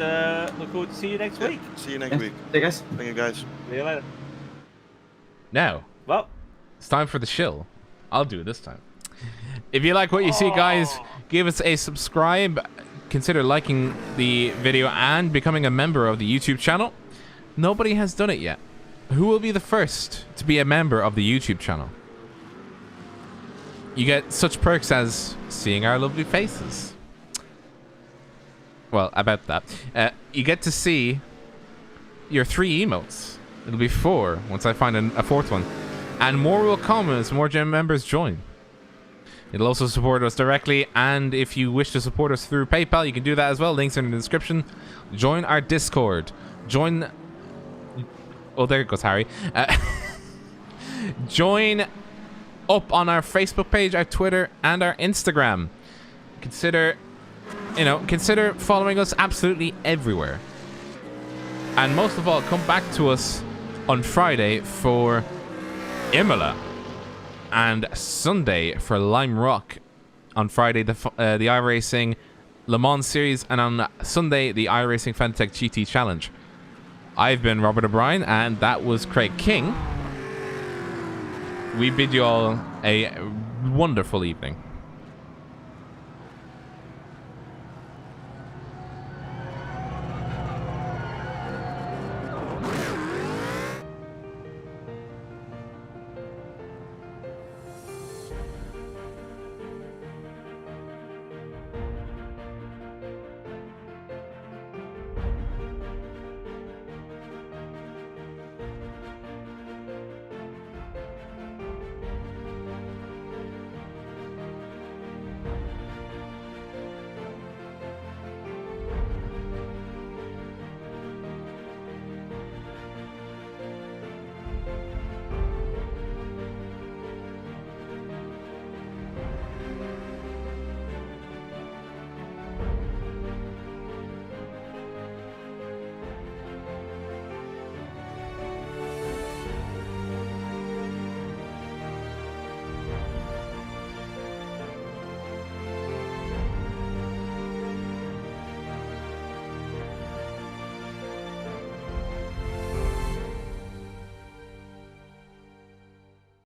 look forward to see you next week. See you next week. Hey guys. Thank you guys. See you later. Now Well, it's time for the shill. I'll do it this time. If you like what you see, guys, give us a subscribe. Consider liking the video and becoming a member of the YouTube channel. Nobody has done it yet. Who will be the first to be a member of the YouTube channel? You get such perks as seeing our lovely faces. Well, about that. You get to see your 3 emotes. It'll be 4 once I find a 4th one. And more will come as more gym members join. It'll also support us directly, and if you wish to support us through PayPal, you can do that as well. Links are in the description. Join our Discord. Join... Oh, there goes Harry. Join up on our Facebook page, our Twitter, and our Instagram. Consider following us absolutely everywhere. And most of all, come back to us on Friday for Imola and Sunday for Lime Rock. On Friday, the iRacing Le Mans Series, and on Sunday, the iRacing Fanatec GT Challenge. I've been Robert O'Brien, and that was Craig King. We bid you all a wonderful evening.